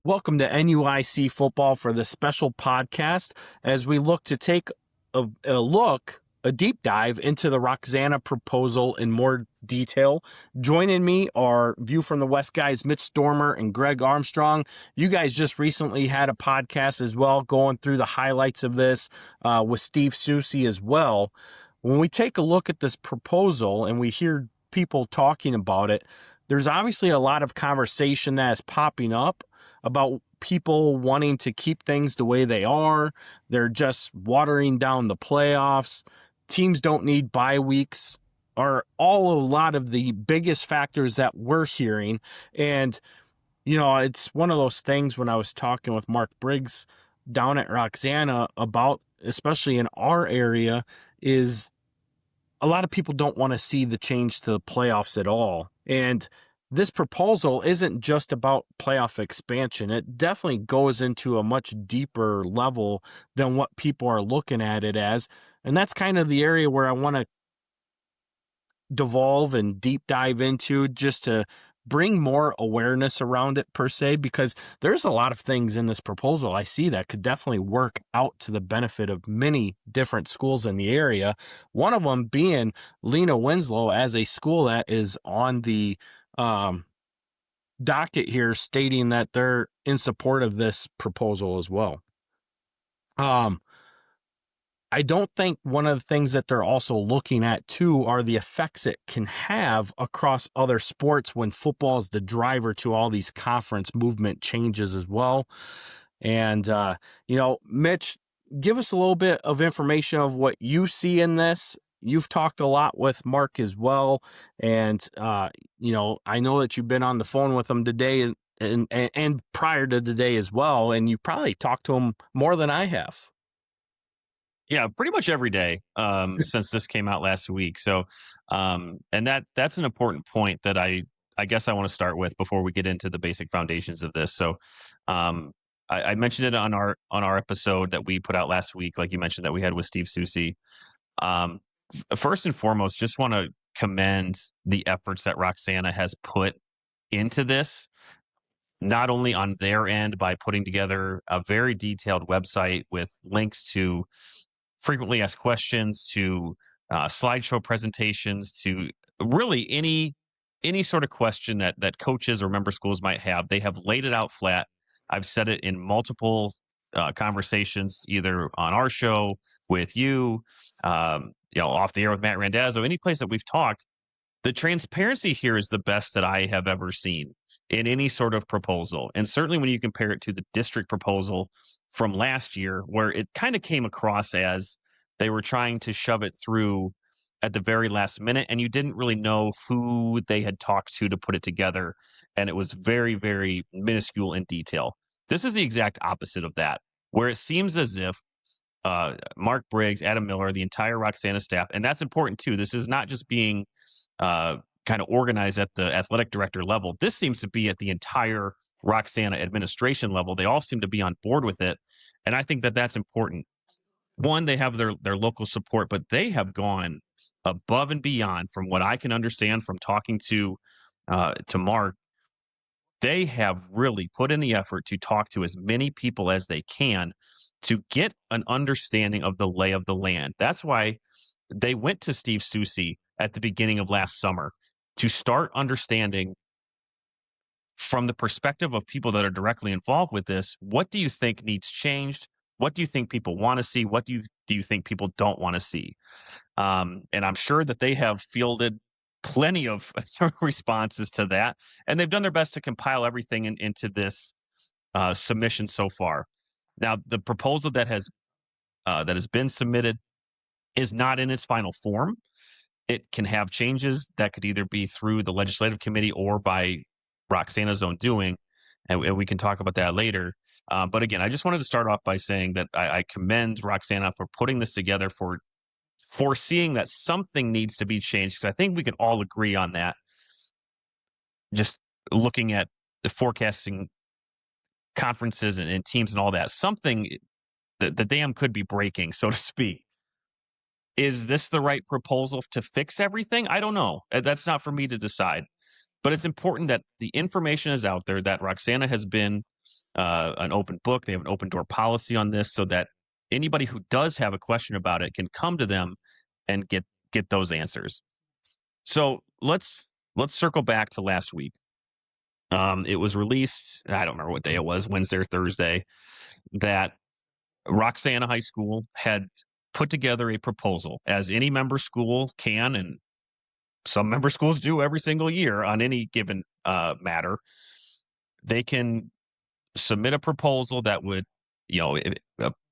Welcome to NUIC Football for this special podcast as we look to take a deep dive into the Roxana Proposal in more detail. Joining me are View from the West guys, Mitch Stoermer and Greg Armstrong. You guys just recently had a podcast as well, going through the highlights of this with Steve Susie as well. When we take a look at this proposal and we hear people talking about it, there's obviously a lot of conversation that is popping up about people wanting to keep things the way they are. They're just watering down the playoffs. Teams don't need bye weeks are a lot of the biggest factors that we're hearing. And, it's one of those things when I was talking with Mark Briggs down at Roxana about, especially in our area, is a lot of people don't want to see the change to the playoffs at all. And this proposal isn't just about playoff expansion. It definitely goes into a much deeper level than what people are looking at it as. And that's kind of the area where I want to devolve and deep dive into, just to bring more awareness around it per se, because there's a lot of things in this proposal I see that could definitely work out to the benefit of many different schools in the area. One of them being Lena Winslow as a school that is on the docket here, stating that they're in support of this proposal as well. I don't think one of the things that they're also looking at too are the effects it can have across other sports when football is the driver to all these conference movement changes as well. And, Mitch, give us a little bit of information of what you see in this. You've talked a lot with Mark as well. And, I know that you've been on the phone with him today and prior to today as well. And you probably talked to him more than I have. Yeah, pretty much every day since this came out last week. So, and that's an important point that I guess I want to start with before we get into the basic foundations of this. So, I mentioned it on our episode that we put out last week, like you mentioned, that we had with Steve Susie. First and foremost, just want to commend the efforts that Roxana has put into this, not only on their end by putting together a very detailed website with links to frequently asked questions, to slideshow presentations, to really any sort of question that coaches or member schools might have. They have laid it out flat. I've said it in multiple conversations, either on our show with you, off the air with Matt Randazzo, any place that we've talked. The transparency here is the best that I have ever seen in any sort of proposal. And certainly when you compare it to the district proposal from last year, where it kind of came across as they were trying to shove it through at the very last minute, and you didn't really know who they had talked to put it together. And it was very, very minuscule in detail. This is the exact opposite of that, where it seems as if Mark Briggs, Adam Miller, the entire Roxana staff, and that's important too. This is not just being kind of organized at the athletic director level. This seems to be at the entire Roxana administration level. They all seem to be on board with it. And I think that that's important. One, they have their local support, but they have gone above and beyond from what I can understand from talking to Mark. They have really put in the effort to talk to as many people as they can to get an understanding of the lay of the land. That's why they went to Steve Susie at the beginning of last summer to start understanding from the perspective of people that are directly involved with this. What do you think needs changed? What do you think people want to see? What do you think people don't want to see? And I'm sure that they have fielded plenty of responses to that, and they've done their best to compile everything into this submission so far. Now, the proposal that has been submitted is not in its final form. It can have changes that could either be through the legislative committee or by Roxana's own doing, and we can talk about that later. But again, I just wanted to start off by saying that I commend Roxana for putting this together, for foreseeing that something needs to be changed, because I think we can all agree on that. Just looking at the forecasting conferences and teams and all that, something, the dam could be breaking, so to speak. Is this the right proposal to fix everything? I don't know. That's not for me to decide. But it's important that the information is out there, that Roxana has been an open book. They have an open door policy on this, so that anybody who does have a question about it can come to them and get those answers. So let's circle back to last week. It was released. I don't remember what day it was, Wednesday or Thursday, that Roxana High School had put together a proposal, as any member school can, and some member schools do every single year on any given matter. They can submit a proposal that would,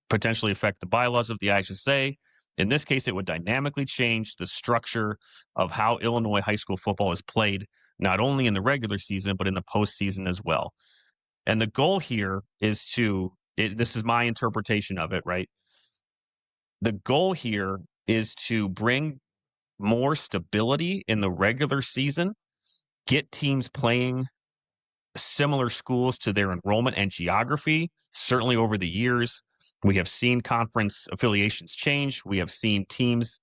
potentially affect the bylaws of the IHSA. In this case, it would dynamically change the structure of how Illinois high school football is played, not only in the regular season, but in the postseason as well. And the goal here is this is my interpretation of it, right? The goal here is to bring more stability in the regular season, get teams playing similar schools to their enrollment and geography. Certainly over the years, we have seen conference affiliations change. We have seen teams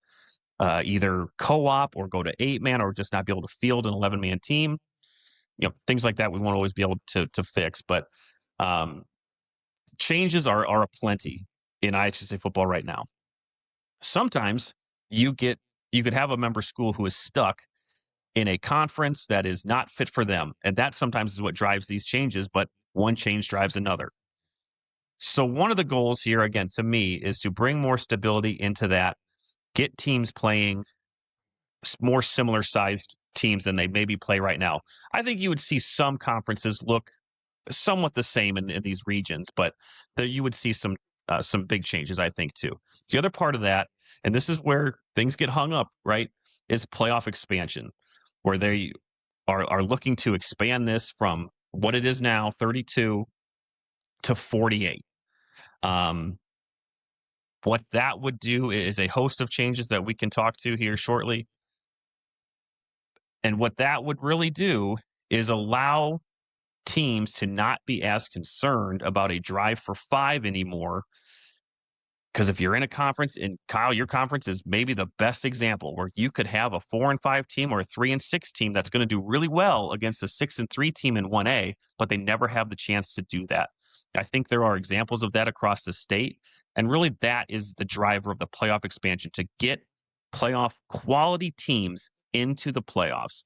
either co-op or go to 8-man or just not be able to field an 11-man team. Things like that we won't always be able to fix. But changes are aplenty in IHSA football right now. Sometimes you could have a member school who is stuck in a conference that is not fit for them. And that sometimes is what drives these changes, but one change drives another. So one of the goals here, again, to me, is to bring more stability into that, get teams playing more similar sized teams than they maybe play right now. I think you would see some conferences look somewhat the same in these regions, but you would see some big changes, I think, too. The other part of that, and this is where things get hung up, right, is playoff expansion, where they are looking to expand this from what it is now, 32, to 48. What that would do is a host of changes that we can talk to here shortly. And what that would really do is allow teams to not be as concerned about a drive for 5 anymore. Because if you're in a conference, and Kyle, your conference is maybe the best example, where you could have a 4-5 team or a 3-6 team that's going to do really well against a 6-3 team in 1A, but they never have the chance to do that. I think there are examples of that across the state. And really, that is the driver of the playoff expansion, to get playoff quality teams into the playoffs.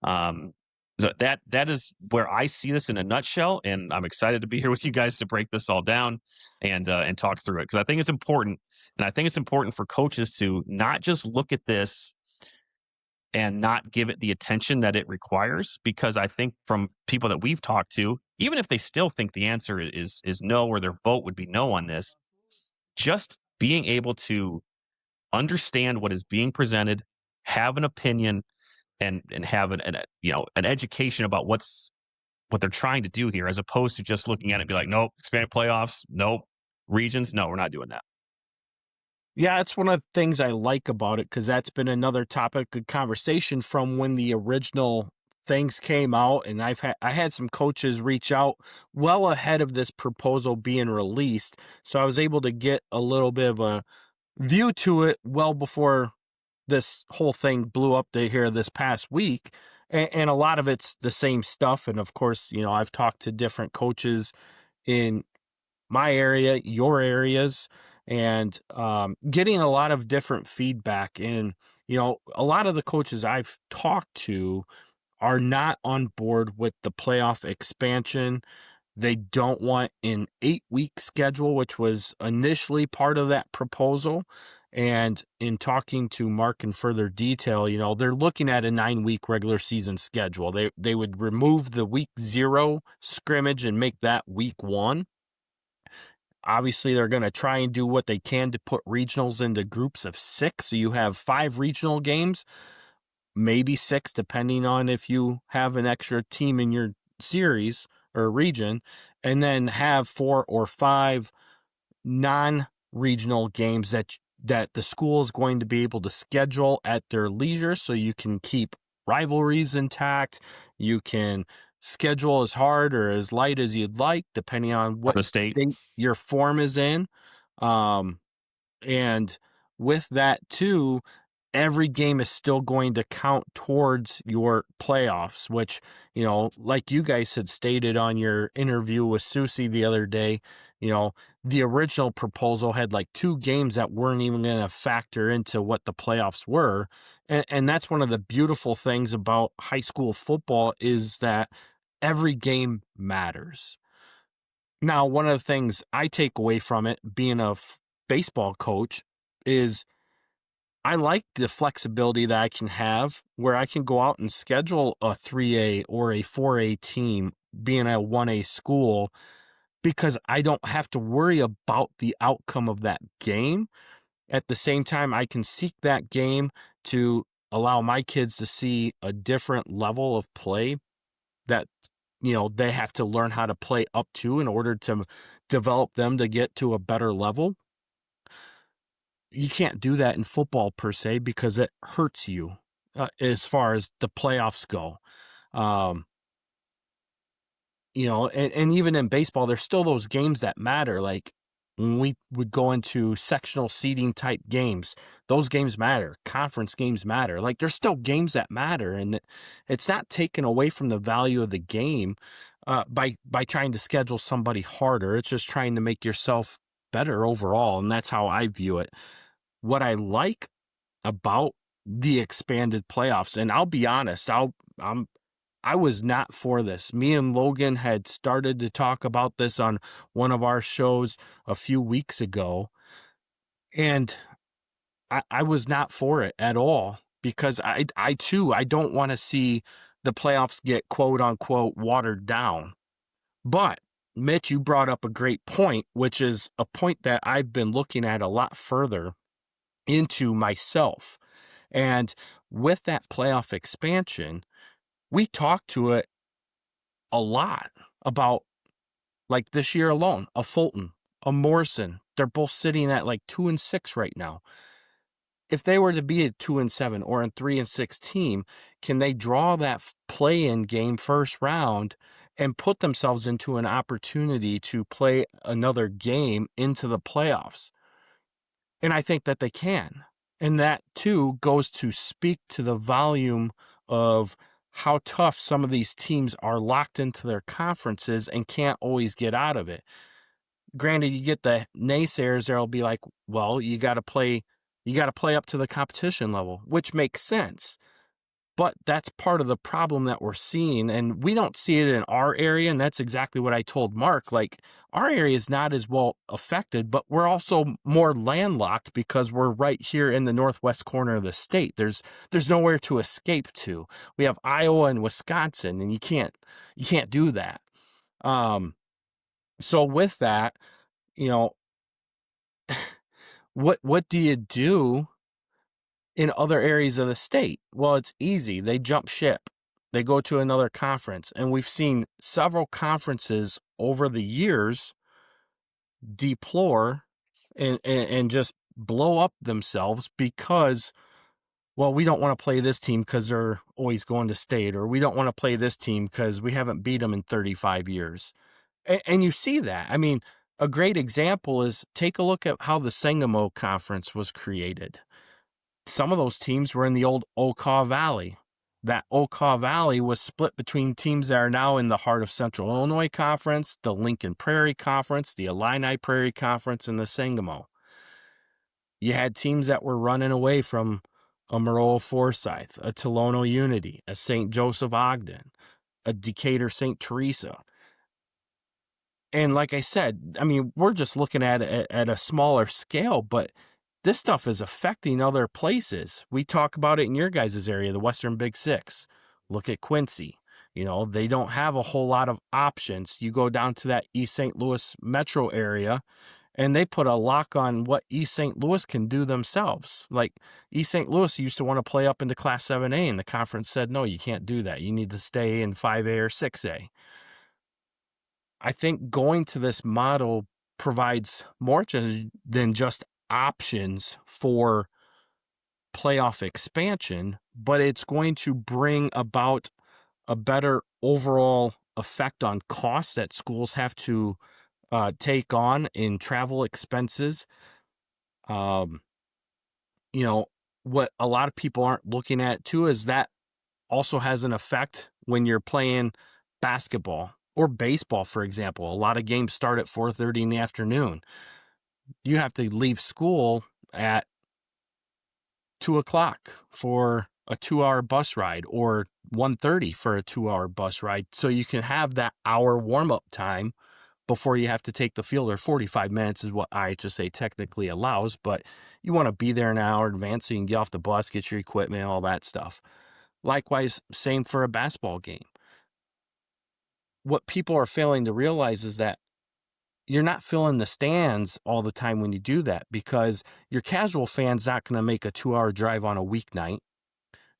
So that is where I see this in a nutshell, and I'm excited to be here with you guys to break this all down and talk through it, because I think it's important, and I think it's important for coaches to not just look at this and not give it the attention that it requires, because I think from people that we've talked to, even if they still think the answer is no, or their vote would be no on this, just being able to understand what is being presented, have an opinion, and have an education about what they're trying to do here, as opposed to just looking at it and be like, nope, expanded playoffs, nope, regions, no, we're not doing that. Yeah, it's one of the things I like about it, because that's been another topic of conversation from when the original things came out, and I had some coaches reach out well ahead of this proposal being released, so I was able to get a little bit of a view to it well before this whole thing blew up here this past week. And a lot of it's the same stuff. And of course, I've talked to different coaches in my area, your areas, and getting a lot of different feedback. And, a lot of the coaches I've talked to are not on board with the playoff expansion. They don't want an 8-week schedule, which was initially part of that proposal. And in talking to Mark in further detail, they're looking at a 9-week regular season schedule. They would remove the week 0 scrimmage and make that week 1. Obviously, they're going to try and do what they can to put regionals into groups of 6. So you have 5 regional games, maybe 6, depending on if you have an extra team in your series or region, and then have 4 or 5 non-regional games that the school is going to be able to schedule at their leisure, so you can keep rivalries intact. You can schedule as hard or as light as you'd like, depending on what state your form is in. And with that too, every game is still going to count towards your playoffs, which, like you guys had stated on your interview with Susie the other day, the original proposal had like 2 games that weren't even going to factor into what the playoffs were. And that's one of the beautiful things about high school football is that every game matters. Now, one of the things I take away from it, being a baseball coach, is I like the flexibility that I can have where I can go out and schedule a 3A or a 4A team being a 1A school because I don't have to worry about the outcome of that game. At the same time, I can seek that game to allow my kids to see a different level of play that, they have to learn how to play up to in order to develop them to get to a better level. You can't do that in football per se because it hurts you as far as the playoffs go. Um, and even in baseball, there's still those games that matter. Like when we would go into sectional seeding type games, those games matter. Conference games matter. Like there's still games that matter, and it's not taken away from the value of the game by trying to schedule somebody harder. It's just trying to make yourself better overall, and that's how I view it. What I like about the expanded playoffs, and I'll be honest, I was not for this. Me and Logan had started to talk about this on one of our shows a few weeks ago, and I was not for it at all because I too, I don't want to see the playoffs get quote unquote watered down. But Mitch, you brought up a great point, which is a point that I've been looking at a lot further into myself. And with that playoff expansion, we talked to it a lot about, like this year alone, a Fulton, a Morrison. They're both sitting at like 2-6 right now. If they were to be a 2-7 or a 3-6 team, can they draw that play-in game first round and put themselves into an opportunity to play another game into the playoffs? And I think that they can. And that too goes to speak to the volume of how tough some of these teams are locked into their conferences and can't always get out of it. Granted, you get the naysayers that'll be like, well, you got to play up to the competition level, which makes sense. But that's part of the problem that we're seeing, and we don't see it in our area, and that's exactly what I told Mark. Like, our area is not as well affected, but we're also more landlocked because we're right here in the northwest corner of the state. There's nowhere to escape to. We have Iowa and Wisconsin, and you can't do that. So with that, you know, what do you do in other areas of the state? Well, it's easy. They jump ship. They go to another conference. And we've seen several conferences over the years deplore and just blow up themselves because, well, we don't want to play this team because they're always going to state, or we don't want to play this team because we haven't beat them in 35 years. And you see that. I mean, a great example is take a look at how the Sangamo Conference was created. Some of those teams were in the old Okaw Valley. That Okaw Valley was split between teams that are now in the heart of Central Illinois Conference, the Lincoln Prairie Conference, the Illini Prairie Conference, and the Sangamo. You had teams that were running away from a Maroa Forsyth, a Tolono Unity, a St. Joseph Ogden, a Decatur St. Teresa. And like I said, I mean, we're just looking at it at a smaller scale, but this stuff is affecting other places. We talk about it in your guys' area, the Western Big Six. Look at Quincy. They don't have a whole lot of options. You go down to that East St. Louis metro area, and they put a lock on what East St. Louis can do themselves. Like East St. Louis used to want to play up into Class 7A, and the conference said, no, you can't do that. You need to stay in 5A or 6A. I think going to this model provides more than just options for playoff expansion, but it's going to bring about a better overall effect on costs that schools have to take on in travel expenses. Um, you know, what a lot of people aren't looking at too is that also has an effect when you're playing basketball or baseball, for example. A lot of games start at 4:30 in the afternoon. You have to leave school at 2:00 for a 2-hour bus ride, or 1:30 for a 2-hour bus ride. So you can have that hour warm-up time before you have to take the field, or 45 minutes is what IHSA technically allows, but you want to be there an hour in advance so you can get off the bus, get your equipment, all that stuff. Likewise, same for a basketball game. What people are failing to realize is that you're not filling the stands all the time when you do that, because your casual fan's not going to make a 2-hour drive on a weeknight.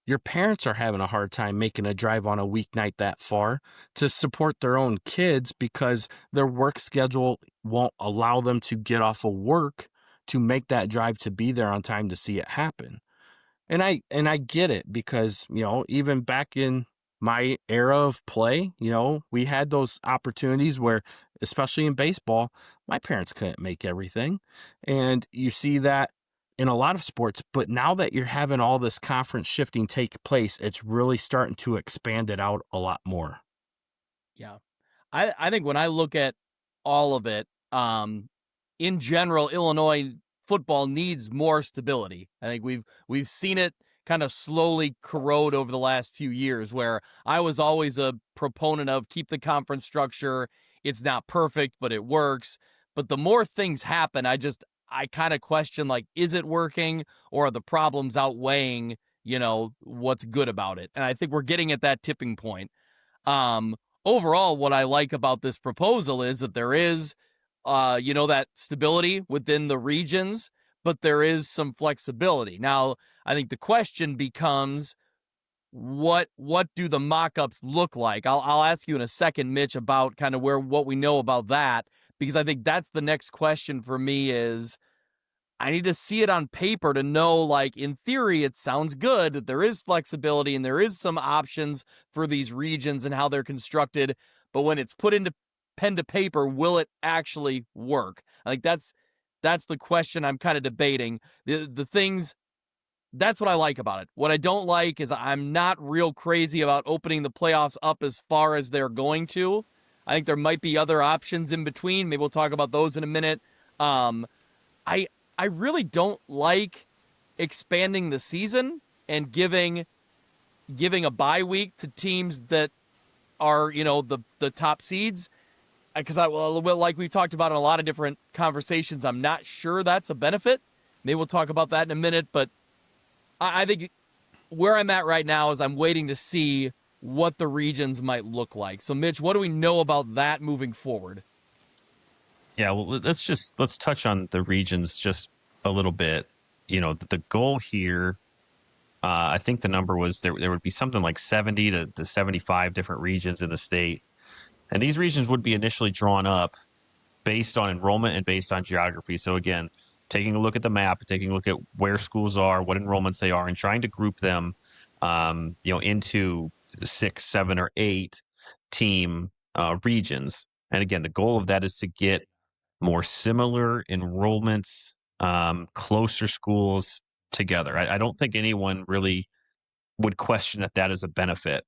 Your parents are having a hard time making a drive on a weeknight that far to support their own kids because their work schedule won't allow them to get off of work to make that drive to be there on time to see it happen. And I get it, because, even back in my era of play, we had those opportunities where, especially in baseball, my parents couldn't make everything. And you see that in a lot of sports, but now that you're having all this conference shifting take place, it's really starting to expand it out a lot more. Yeah. I think when I look at all of it, in general, Illinois football needs more stability. I think we've seen it kind of slowly corrode over the last few years, where I was always a proponent of keep the conference structure. It's not perfect, but it works. But the more things happen, I kind of question, like, is it working, or are the problems outweighing, what's good about it? And I think we're getting at that tipping point. Overall, what I like about this proposal is that there is, that stability within the regions, but there is some flexibility. Now, I think the question becomes, what do the mock-ups look like? I'll ask you in a second, Mitch, about kind of what we know about that, because I think that's the next question for me. Is I need to see it on paper to know, like, in theory, it sounds good that there is flexibility and there is some options for these regions and how they're constructed. But when it's put into pen to paper, will it actually work? I think that's the question I'm kind of debating. The things, that's what I like about it. What I don't like is I'm not real crazy about opening the playoffs up as far as they're going to. I think there might be other options in between. Maybe we'll talk about those in a minute. I really don't like expanding the season and giving a bye week to teams that are, the top seeds, because like we talked about in a lot of different conversations, I'm not sure that's a benefit. Maybe we'll talk about that in a minute, but I think where I'm at right now is I'm waiting to see what the regions might look like. So, Mitch, what do we know about that moving forward? Yeah, well, let's touch on the regions just a little bit. The goal here, I think the number was there would be something like 70 to 75 different regions in the state. And these regions would be initially drawn up based on enrollment and based on geography. So again, taking a look at the map, taking a look at where schools are, what enrollments they are, and trying to group them, into 6, 7, or 8 team regions. And again, the goal of that is to get more similar enrollments, closer schools together. I don't think anyone really would question that is a benefit.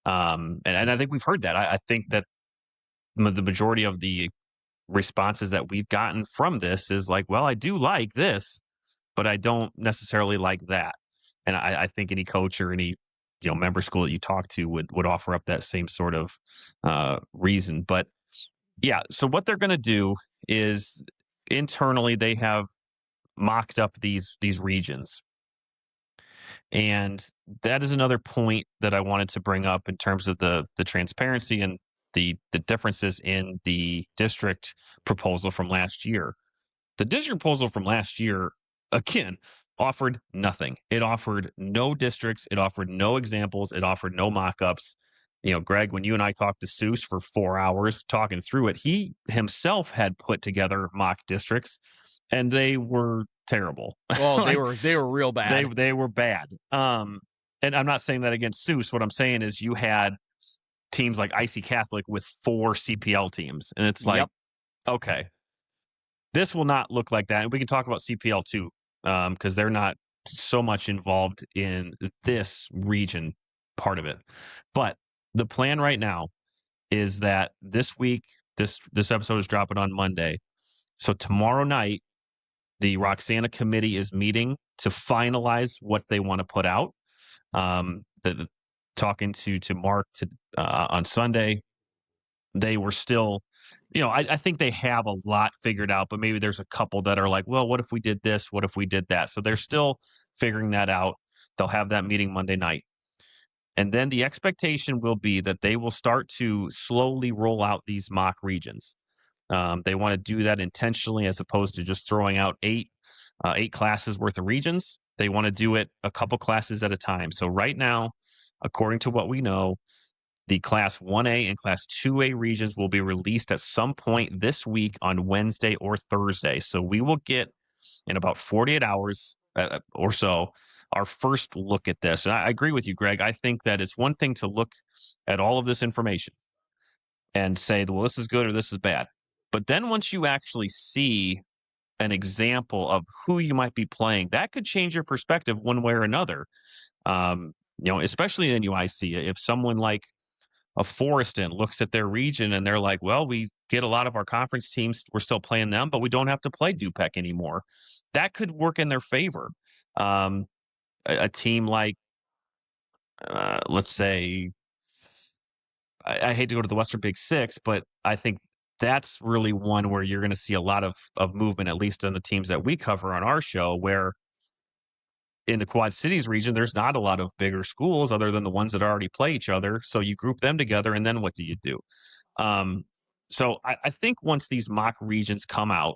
And I think we've heard that. I think that the majority of the responses that we've gotten from this is like, well, I do like this, but I don't necessarily like that. And I think any coach or any member school that you talk to would offer up that same sort of reason. But yeah, so what they're going to do is internally they have mocked up these regions. And that is another point that I wanted to bring up in terms of the transparency and the differences in the district proposal from last year. The district proposal from last year, again, offered nothing. It offered no districts. It offered no examples. It offered no mock-ups. Greg, when you and I talked to Seuss for 4 hours talking through it, he himself had put together mock districts, and they were terrible. Oh, they were real bad. They were bad. And I'm not saying that against Seuss. What I'm saying is you had teams like IC Catholic with 4 CPL teams, and it's like, Yep. Okay, this will not look like that. And we can talk about CPL too, because they're not so much involved in this region part of it. But the plan right now is that this week, this episode is dropping on Monday. So tomorrow night, the Roxana committee is meeting to finalize what they want to put out. Talking to Mark on Sunday, they were still, I think they have a lot figured out, but maybe there's a couple that are like, well, what if we did this? What if we did that? So they're still figuring that out. They'll have that meeting Monday night. And then the expectation will be that they will start to slowly roll out these mock regions. They want to do that intentionally as opposed to just throwing out eight classes worth of regions. They want to do it a couple classes at a time. So right now, according to what we know, the Class 1A and Class 2A regions will be released at some point this week on Wednesday or Thursday. So we will get in about 48 hours or so our first look at this. And I agree with you, Greg. I think that it's one thing to look at all of this information and say, well, this is good or this is bad. But then once you actually see an example of who you might be playing, that could change your perspective one way or another. Especially in NUIC, if someone like a Forreston looks at their region and they're like, well, we get a lot of our conference teams, we're still playing them, but we don't have to play Dupec anymore. That could work in their favor. A team like, let's say, I hate to go to the Western Big Six, but I think that's really one where you're going to see a lot of movement, at least in the teams that we cover on our show, where in the Quad Cities region, there's not a lot of bigger schools other than the ones that already play each other. So you group them together, and then what do you do? So I think once these mock regions come out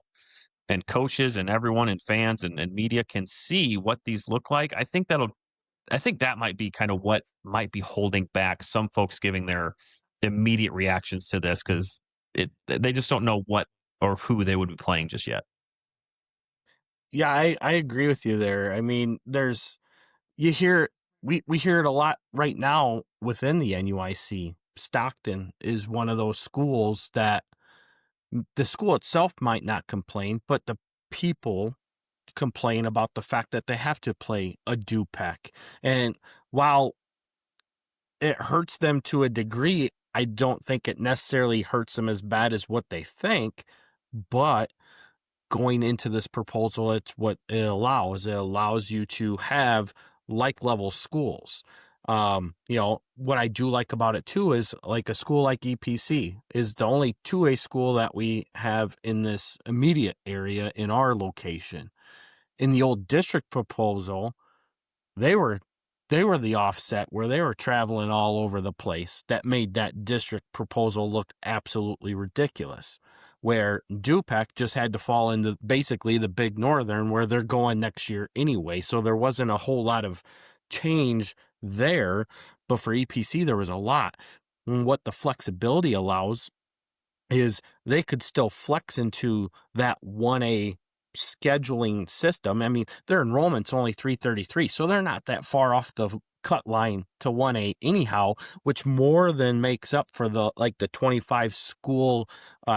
and coaches and everyone and fans and media can see what these look like, I think that might be kind of what might be holding back some folks giving their immediate reactions to this, because they just don't know what or who they would be playing just yet. Yeah, I agree with you there. I mean, we hear it a lot right now within the NUIC. Stockton is one of those schools that the school itself might not complain, but the people complain about the fact that they have to play a Dupec. And while it hurts them to a degree, I don't think it necessarily hurts them as bad as what they think. But going into this proposal, it's what it allows. It allows you to have like level schools. What I do like about it too is like a school like EPC is the only 2A school that we have in this immediate area in our location. In the old district proposal, they were the offset where they were traveling all over the place. That made that district proposal look absolutely ridiculous, where Dupec just had to fall into basically the Big Northern where they're going next year anyway. So there wasn't a whole lot of change there, but for EPC, there was a lot. And what the flexibility allows is they could still flex into that 1A scheduling system. I mean, their enrollment's only 333, so they're not that far off the cut line to 1A anyhow, which more than makes up for the 25 school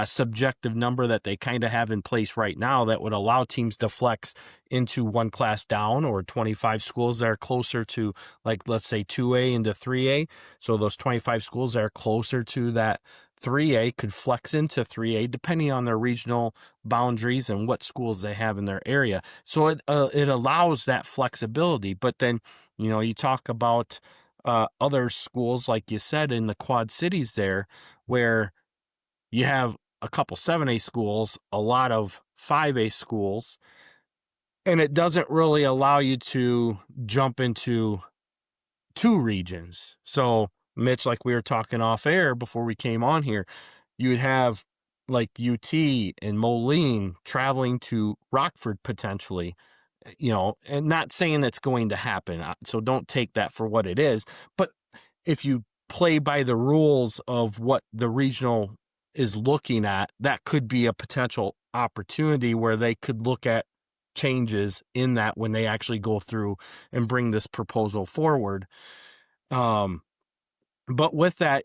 subjective number that they kind of have in place right now that would allow teams to flex into one class down, or 25 schools that are closer to, like, let's say 2A into 3A. So those 25 schools that are closer to that 3A could flex into 3A depending on their regional boundaries and what schools they have in their area. So it allows that flexibility. But then, you talk about other schools, like you said, in the Quad Cities there, where you have a couple 7A schools, a lot of 5A schools, and it doesn't really allow you to jump into two regions. So Mitch, like we were talking off air before we came on here, you would have like UT and Moline traveling to Rockford potentially, and not saying that's going to happen. So don't take that for what it is. But if you play by the rules of what the regional is looking at, that could be a potential opportunity where they could look at changes in that when they actually go through and bring this proposal forward. But with that,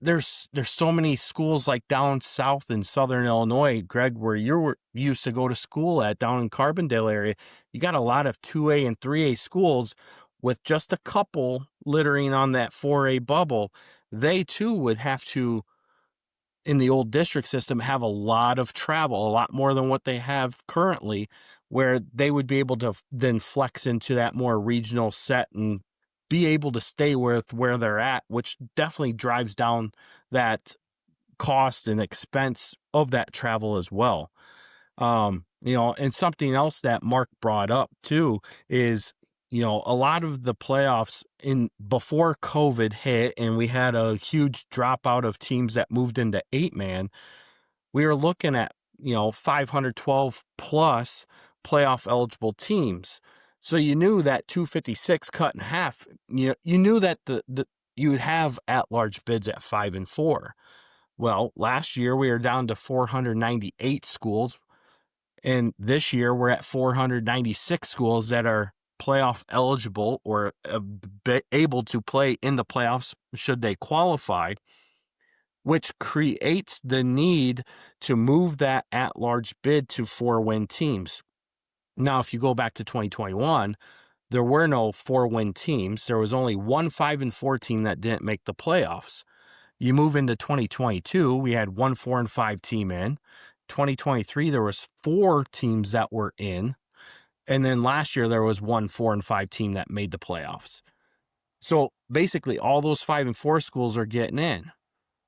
there's so many schools like down south in southern Illinois, Greg, where you used to go to school at down in Carbondale area. You got a lot of 2A and 3A schools with just a couple littering on that 4A bubble. They too would have to, in the old district system, have a lot of travel, a lot more than what they have currently, where they would be able to then flex into that more regional set and be able to stay with where they're at, which definitely drives down that cost and expense of that travel as well. And something else that Mark brought up too is, a lot of the playoffs before COVID hit and we had a huge dropout of teams that moved into 8-man, we were looking at, 512 plus playoff eligible teams. So you knew that 256 cut in half, you knew that you would have at-large bids at 5 and 4. Well, last year we were down to 498 schools, and this year we're at 496 schools that are playoff eligible or able to play in the playoffs should they qualify, which creates the need to move that at-large bid to 4-win teams. Now, if you go back to 2021, there were no 4-win teams. There was only one 5 and 4 team that didn't make the playoffs. You move into 2022, we had one 4 and 5 team in. 2023, there was 4 teams that were in. And then last year, there was one 4 and 5 team that made the playoffs. So basically, all those 5 and 4 schools are getting in.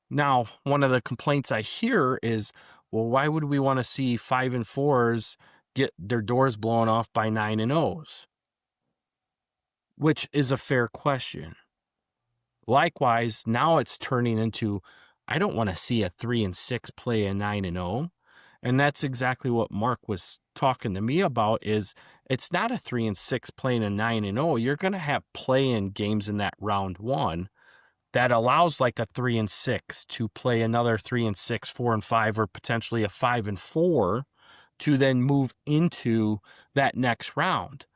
Now, one of the complaints I hear is, well, why would we want to see 5 and 4s get their doors blown off by 9 and 0s? Which is a fair question. Likewise, now it's turning into, I don't want to see a 3 and 6 play a 9 and 0. And that's exactly what Mark was talking to me about, is it's not a 3 and 6 playing a 9 and 0. You're going to have play-in games in that round 1 that allows like a 3 and 6 to play another 3 and 6, 4 and 5, or potentially a 5 and 4 to then move into that next round.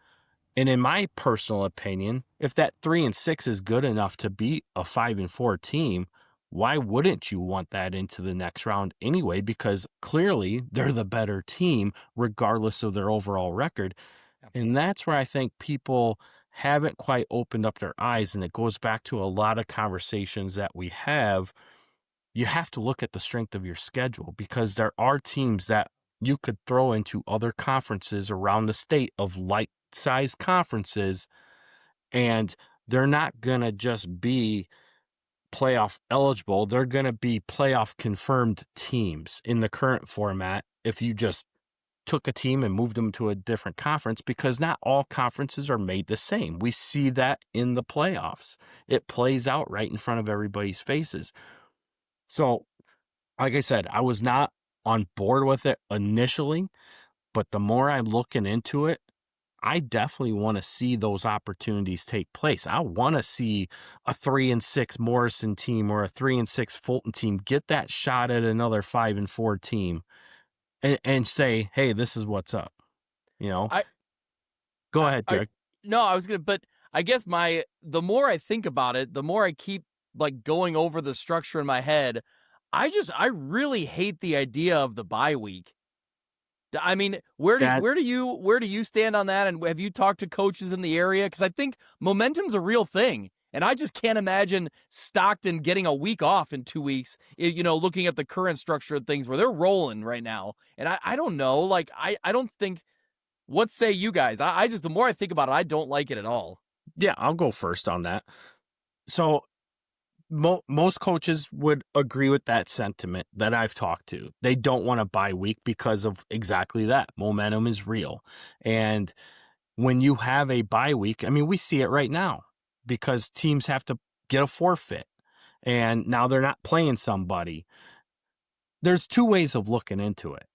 And in my personal opinion, if that 3 and 6 is good enough to beat a 5 and 4 team, why wouldn't you want that into the next round anyway? Because clearly they're the better team, regardless of their overall record. And that's where I think people haven't quite opened up their eyes. And it goes back to a lot of conversations that we have. You have to look at the strength of your schedule, because there are teams that you could throw into other conferences around the state of like-sized conferences, and they're not going to just be playoff eligible. They're going to be playoff confirmed teams in the current format if you just took a team and moved them to a different conference, because not all conferences are made the same. We see that in the playoffs. It plays out right in front of everybody's faces. So, like I said, I was not on board with it initially, but the more I'm looking into it, I definitely want to see those opportunities take place. I want to see a 3 and 6 Morrison team or a 3 and 6 Fulton team get that shot at another 5 and 4 team and say, hey, this is what's up. Go ahead, Greg. But I guess the more I think about it, the more I keep like going over the structure in my head. I really hate the idea of the bye week. I mean, where do you stand on that? And have you talked to coaches in the area? Because I think momentum's a real thing, and I just can't imagine Stockton getting a week off in 2 weeks. Looking at the current structure of things where they're rolling right now, and I don't know. Like I don't think. What say you guys? I just, the more I think about it, I don't like it at all. Yeah, I'll go first on that. So most coaches would agree with that sentiment that I've talked to. They don't want a bye week because of exactly that. Momentum is real. And when you have a bye week, I mean, we see it right now because teams have to get a forfeit and now they're not playing somebody. There's 2 ways of looking into it.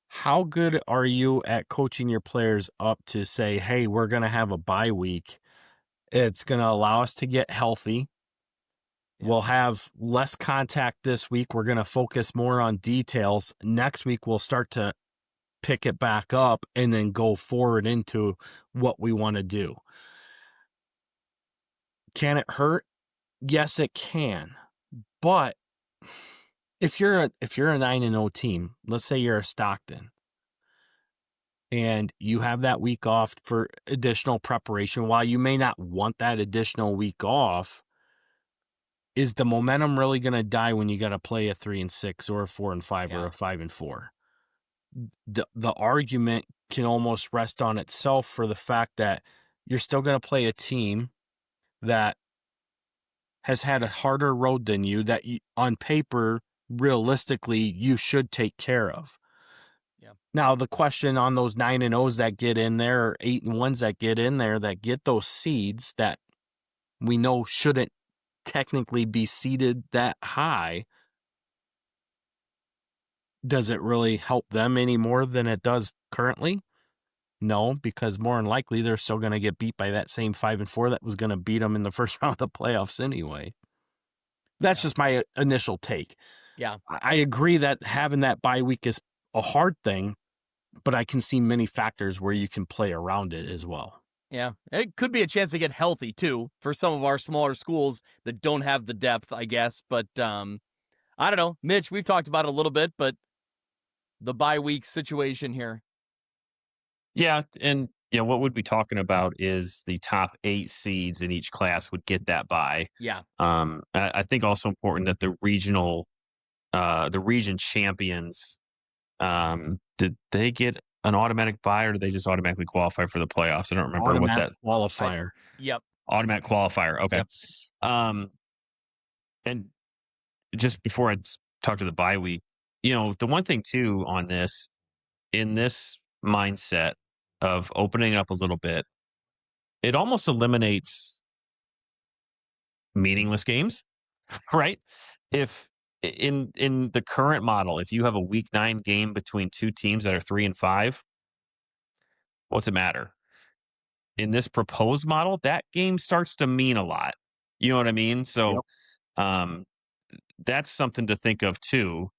How good are you at coaching your players up to say, hey, we're going to have a bye week. It's going to allow us to get healthy. We'll have less contact this week. We're going to focus more on details. Next week, we'll start to pick it back up and then go forward into what we want to do. Can it hurt? Yes, it can. But if you're a 9-0 team, let's say you're a Stockton, and you have that week off for additional preparation, while you may not want that additional week off, is the momentum really going to die when you got to play a 3-6 or a 4-5 or a 5-4? The argument can almost rest on itself for the fact that you're still going to play a team that has had a harder road than you, that you, on paper, realistically, you should take care of. Yeah. Now, the question on those 9-0s that get in there, or 8-1s that get in there, that get those seeds that we know shouldn't technically be seeded that high, does it really help them any more than it does currently? No, because more than likely they're still going to get beat by that same 5-4 that was going to beat them in the first round of the playoffs anyway. That's just my initial take. Yeah. I agree that having that bye week is a hard thing, but I can see many factors where you can play around it as well. Yeah, it could be a chance to get healthy too for some of our smaller schools that don't have the depth, I guess. But I don't know, Mitch. We've talked about it a little bit, but the bye week situation here. Yeah, and what we'd be talking about is the top 8 seeds in each class would get that bye. Yeah. I think also important that the region champions, did they get an automatic bye or did they just automatically qualify for the playoffs? I don't remember Automatic what that qualifier. Yep. automatic qualifier. Okay. Yep. And just before I talk to the bye week, the one thing too on this, in this mindset of opening up a little bit, it almost eliminates meaningless games, right? If in the current model, if you have a week 9 game between two teams that are 3-5, what's it matter? In this proposed model, that game starts to mean a lot. You know what I mean? So that's something to think of too,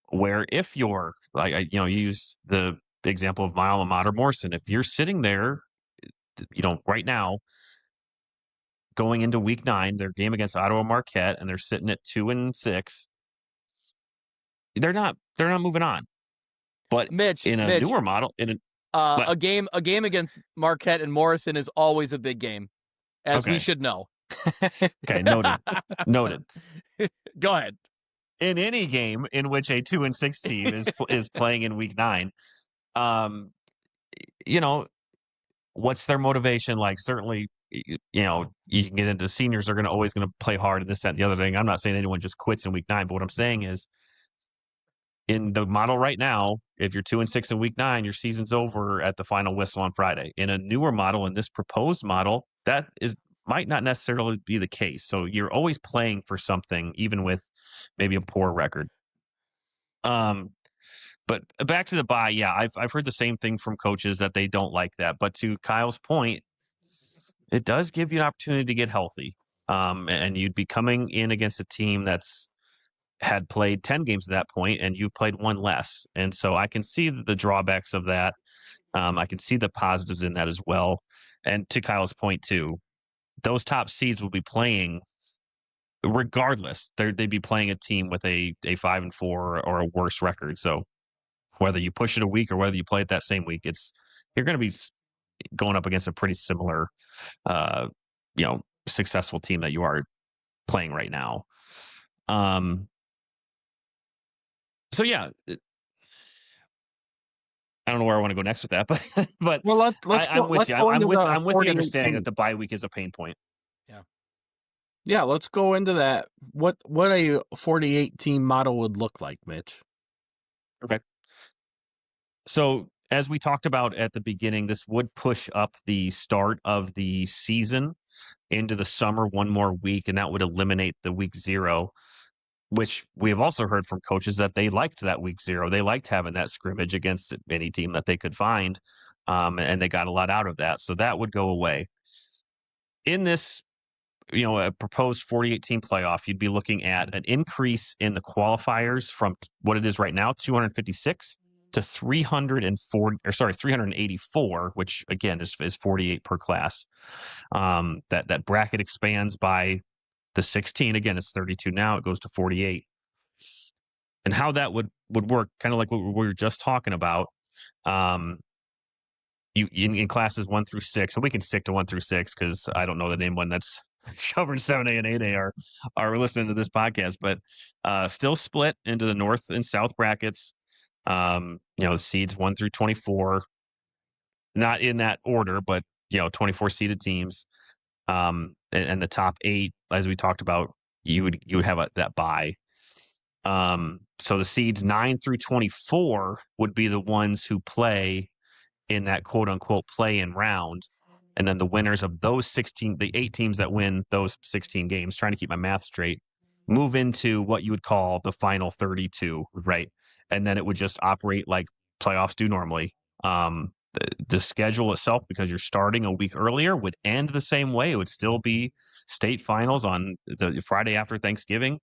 where if you're like, you used the example of my alma mater, Morrison. If you're sitting there, right now, going into week 9, their game against Ottawa Marquette, and they're sitting at 2-6, they're not moving on. But Mitch, in a newer model, a game against Marquette and Morrison is always a big game, as we should know. Okay, noted. Go ahead. In any game in which a 2-6 team is playing in week 9, what's their motivation like? Certainly, you can get into seniors are always going to play hard and this, that, and the other thing. I'm not saying anyone just quits in week 9, but what I'm saying is, in the model right now, if you're 2-6 in week 9, your season's over at the final whistle on Friday. In a newer model, in this proposed model, that might not necessarily be the case. So you're always playing for something, even with maybe a poor record. But back to the bye, yeah, I've heard the same thing from coaches that they don't like that. But to Kyle's point, it does give you an opportunity to get healthy. And you'd be coming in against a team that's had played 10 games at that point, and you've played one less. And so I can see the drawbacks of that. I can see the positives in that as well. And to Kyle's point too, those top seeds will be playing regardless. They'd be playing a team with a 5-4 or a worse record. So whether you push it a week or whether you play it that same week, you're going to be going up against a pretty similar, successful team that you are playing right now. So yeah, I don't know where I want to go next with that, but well, I'm with you. I'm with the understanding that the bye week is a pain point. Yeah, let's go into that. What a 48 team model would look like, Mitch. Okay. So as we talked about at the beginning, this would push up the start of the season into the summer one more week, and that would eliminate the week 0. Which we have also heard from coaches that they liked that week 0. They liked having that scrimmage against any team that they could find, and they got a lot out of that. So that would go away. In this, a proposed 48-team playoff, you'd be looking at an increase in the qualifiers from what it is right now, 256 to 384, which again is 48 per class. That bracket expands by the 16. Again, it's 32 now. It goes to 48. And how that would work, kind of like what we were just talking about. You in classes 1 through 6, and we can stick to 1 through 6 because I don't know the name one that's covering 7A and 8A are listening to this podcast, but still split into the North and South brackets. The seeds 1 through 24, not in that order, but 24 seeded teams. And the top 8, as we talked about, you would have that bye. So the seeds 9 through 24 would be the ones who play in that quote unquote play-in round. And then the winners of those 16, the 8 teams that win those 16 games, trying to keep my math straight, move into what you would call the final 32, right? And then it would just operate like playoffs do normally. The schedule itself, because you're starting a week earlier, would end the same way. It would still be state finals on the Friday after Thanksgiving.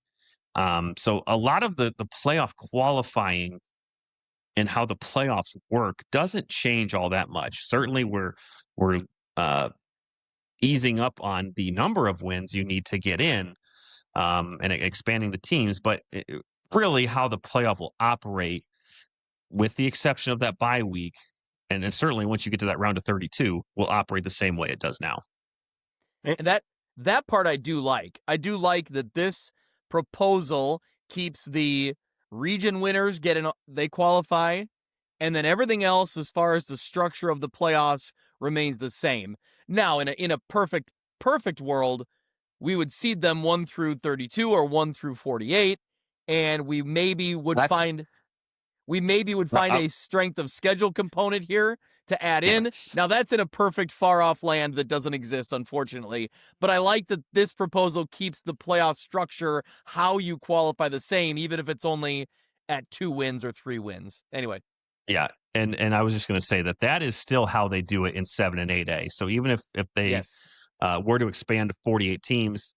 So a lot of the playoff qualifying and how the playoffs work doesn't change all that much. Certainly, we're easing up on the number of wins you need to get in, and expanding the teams. But really, how the playoff will operate, with the exception of that bye week, and certainly once you get to that round of 32, will operate the same way it does now. And that part I do like. I do like that this proposal keeps the region winners they qualify, and then everything else as far as the structure of the playoffs remains the same. Now, in a perfect world, we would seed them 1 through 32 or 1 through 48, and we maybe would find a strength of schedule component here to add in. Now, that's in a perfect far-off land that doesn't exist, unfortunately. But I like that this proposal keeps the playoff structure, how you qualify, the same, even if it's only at 2 wins or 3 wins. Anyway. Yeah, and I was just going to say that is still how they do it in 7 and 8A. So even if they were to expand to 48 teams,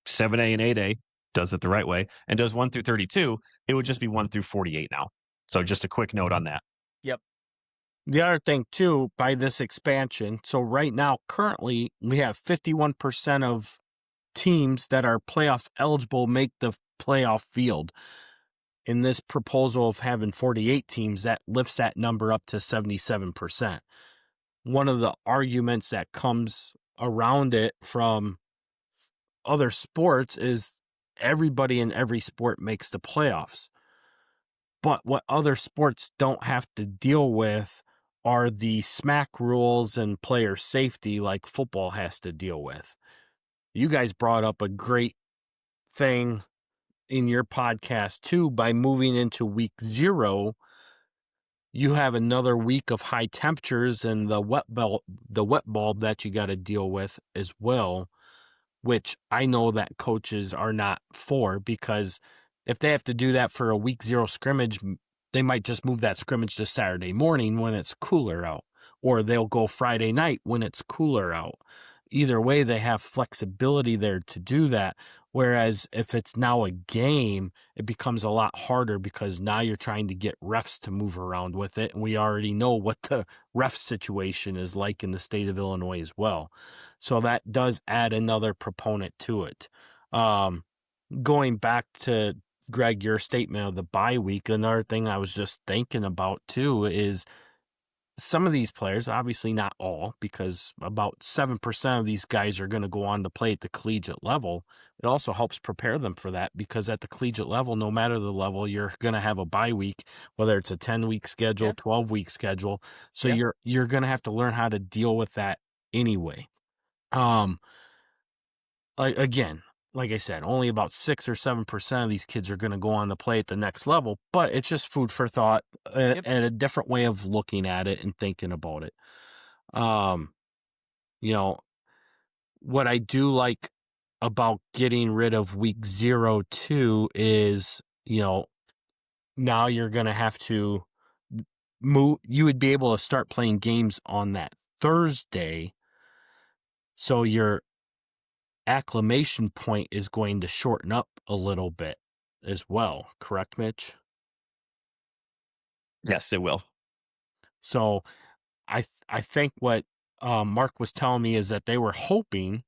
7A and 8A does it the right way and does 1 through 32, it would just be 1 through 48 now. So just a quick note on that. Yep. The other thing, too, by this expansion, so right now, currently, we have 51% of teams that are playoff eligible make the playoff field. In this proposal of having 48 teams, that lifts that number up to 77%. One of the arguments that comes around it from other sports is everybody in every sport makes the playoffs. But what other sports don't have to deal with are the smack rules and player safety like football has to deal with. You guys brought up a great thing in your podcast too. By moving into week 0, you have another week of high temperatures and the wet bulb that you got to deal with as well, which I know that coaches are not for, because if they have to do that for a week 0 scrimmage, they might just move that scrimmage to Saturday morning when it's cooler out, or they'll go Friday night when it's cooler out. Either way, they have flexibility there to do that. Whereas if it's now a game, it becomes a lot harder because now you're trying to get refs to move around with it. And we already know what the ref situation is like in the state of Illinois as well. So that does add another proponent to it. Going back to Greg, your statement of the bye week, another thing I was just thinking about too is some of these players, obviously not all, because about 7% of these guys are going to go on to play at the collegiate level. It also helps prepare them for that, because at the collegiate level, no matter the level, you're going to have a bye week, whether it's a 10-week schedule, 12-week schedule. So you're going to have to learn how to deal with that anyway. Again, like I said, only about 6 or 7% of these kids are going to go on to play at the next level, but it's just food for thought and a different way of looking at it and thinking about it. What I do like about getting rid of week 0 too is, now you're going to have to move. You would be able to start playing games on that Thursday. So your acclimation point is going to shorten up a little bit as well. Correct, Mitch? Yes, it will. So I think what Mark was telling me is that they were hoping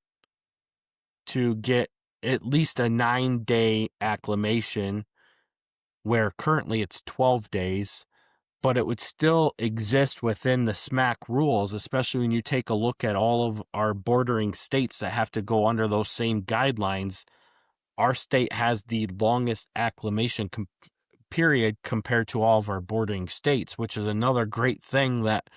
to get at least a 9-day acclimation, where currently it's 12 days, but it would still exist within the SMAC rules, especially when you take a look at all of our bordering states that have to go under those same guidelines. Our state has the longest acclimation period compared to all of our bordering states, which is another great thing that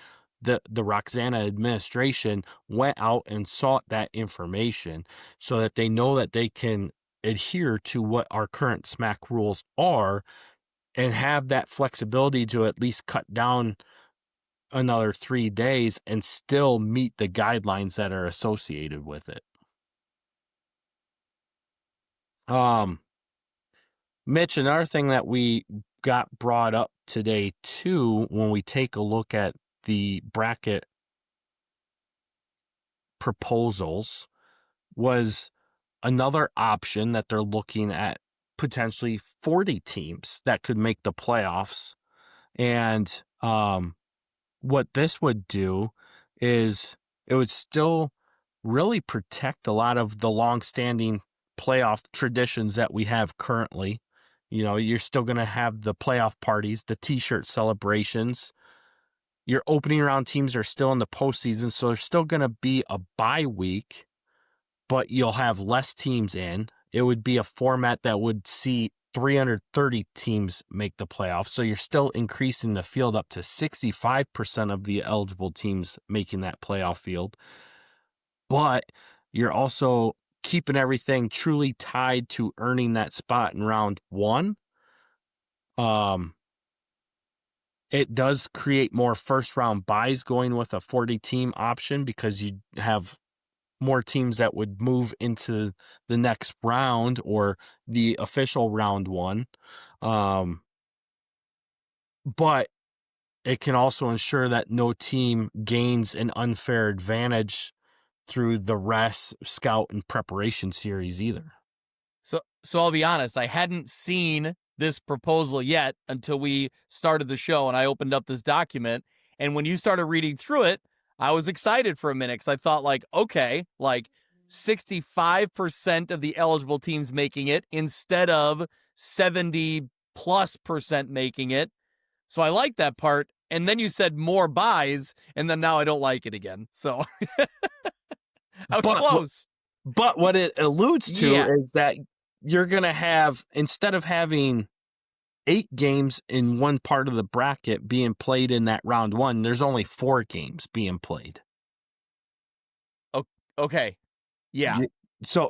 the Roxana administration went out and sought that information so that they know that they can adhere to what our current SMAC rules are and have that flexibility to at least cut down another 3 days and still meet the guidelines that are associated with it. Mitch, another thing that we got brought up today too, when we take a look at the bracket proposals, was another option that they're looking at, potentially 40 teams that could make the playoffs. And what this would do is it would still really protect a lot of the long-standing playoff traditions that we have currently. You know, you're still going to have the playoff parties, the t-shirt celebrations. Your opening round teams are still in the postseason, so there's still going to be a bye week, but you'll have less teams in. It would be a format that would see 330 teams make the playoffs. So you're still increasing the field up to 65% of the eligible teams making that playoff field. But you're also keeping everything truly tied to earning that spot in round one. It does create more first round buys going with a 40 team option because you have more teams that would move into the next round or the official round one. But it can also ensure that no team gains an unfair advantage through the rest, scout, and preparation series either. So I'll be honest, I hadn't seen this proposal yet until we started the show and I opened up this document. And when you started reading through it, I was excited for a minute because I thought, like, okay, like 65% of the eligible teams making it instead of 70+% making it. So I like that part. And then you said more buys, and then now I don't like it again. So I was close. But what it alludes to is that you're going to have, instead of having 8 games in one part of the bracket being played in that round one, there's only 4 games being played. Okay. Yeah. So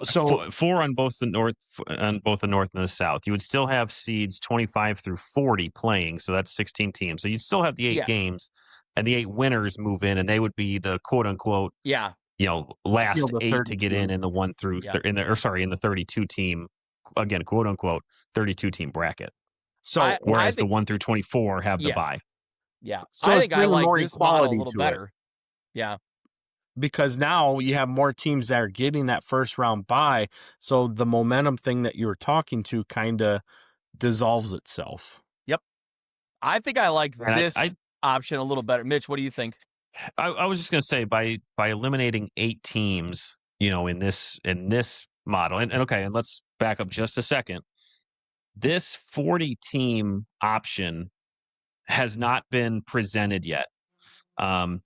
four on both the north and the south. You would still have seeds 25 through 40 playing, so that's 16 teams. So you'd still have the 8 games, and the 8 winners move in, and they would be the quote unquote last 8 to get in the 1 through in the 32 team, again, quote unquote 32 team bracket. So whereas the 1 through 24 have the bye. Yeah. So I think I like this model a little better. Yeah. Because now you have more teams that are getting that first round bye, so the momentum thing that you were talking to kind of dissolves itself. Yep. I think I like this option a little better. Mitch, what do you think? I was just going to say, by eliminating 8 teams, in this model, and okay, and let's back up just a second. This 40 team option has not been presented yet.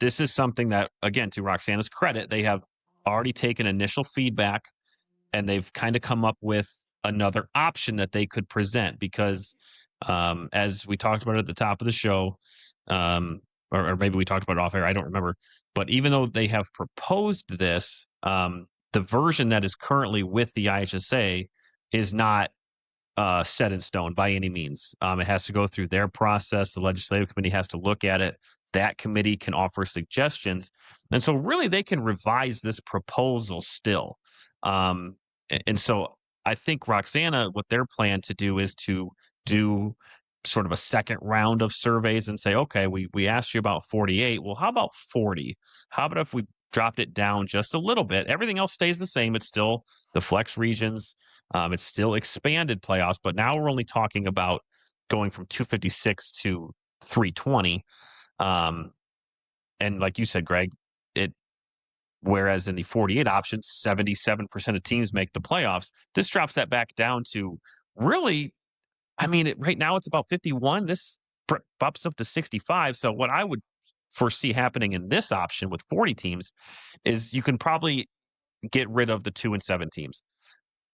This is something that, again, to Roxana's credit, they have already taken initial feedback and they've kind of come up with another option that they could present because, as we talked about at the top of the show, or maybe we talked about it off air, I don't remember. But even though they have proposed this, the version that is currently with the IHSA is not set in stone by any means. It has to go through their process. The legislative committee has to look at it. That committee can offer suggestions. And so really they can revise this proposal still. And so I think Roxana, what their plan to do is to do sort of a second round of surveys and say, okay, we asked you about 48. Well, how about 40? How about if we dropped it down just a little bit? Everything else stays the same. It's still the flex regions. It's still expanded playoffs, but now we're only talking about going from 256 to 320. And like you said, Greg, Whereas in the 48 option, 77% of teams make the playoffs. This drops that back down to really, I mean, right now it's about 51. This bumps up to 65. So what I would foresee happening in this option with 40 teams is you can probably get rid of the 2-7 teams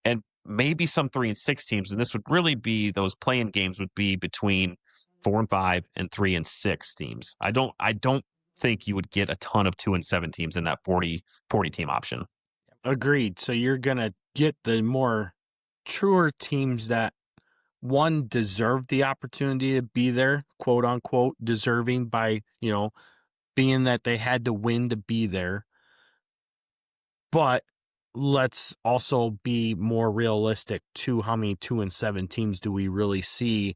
and maybe some 3-6 teams. And this would really be, those playing games would be between 4-5 and 3-6 teams. I don't think you would get a ton of 2-7 teams in that 40 team option. Agreed. So you're going to get the more truer teams that, one, deserve the opportunity to be there, quote unquote, deserving by, being that they had to win to be there. But let's also be more realistic to how many 2-7 teams do we really see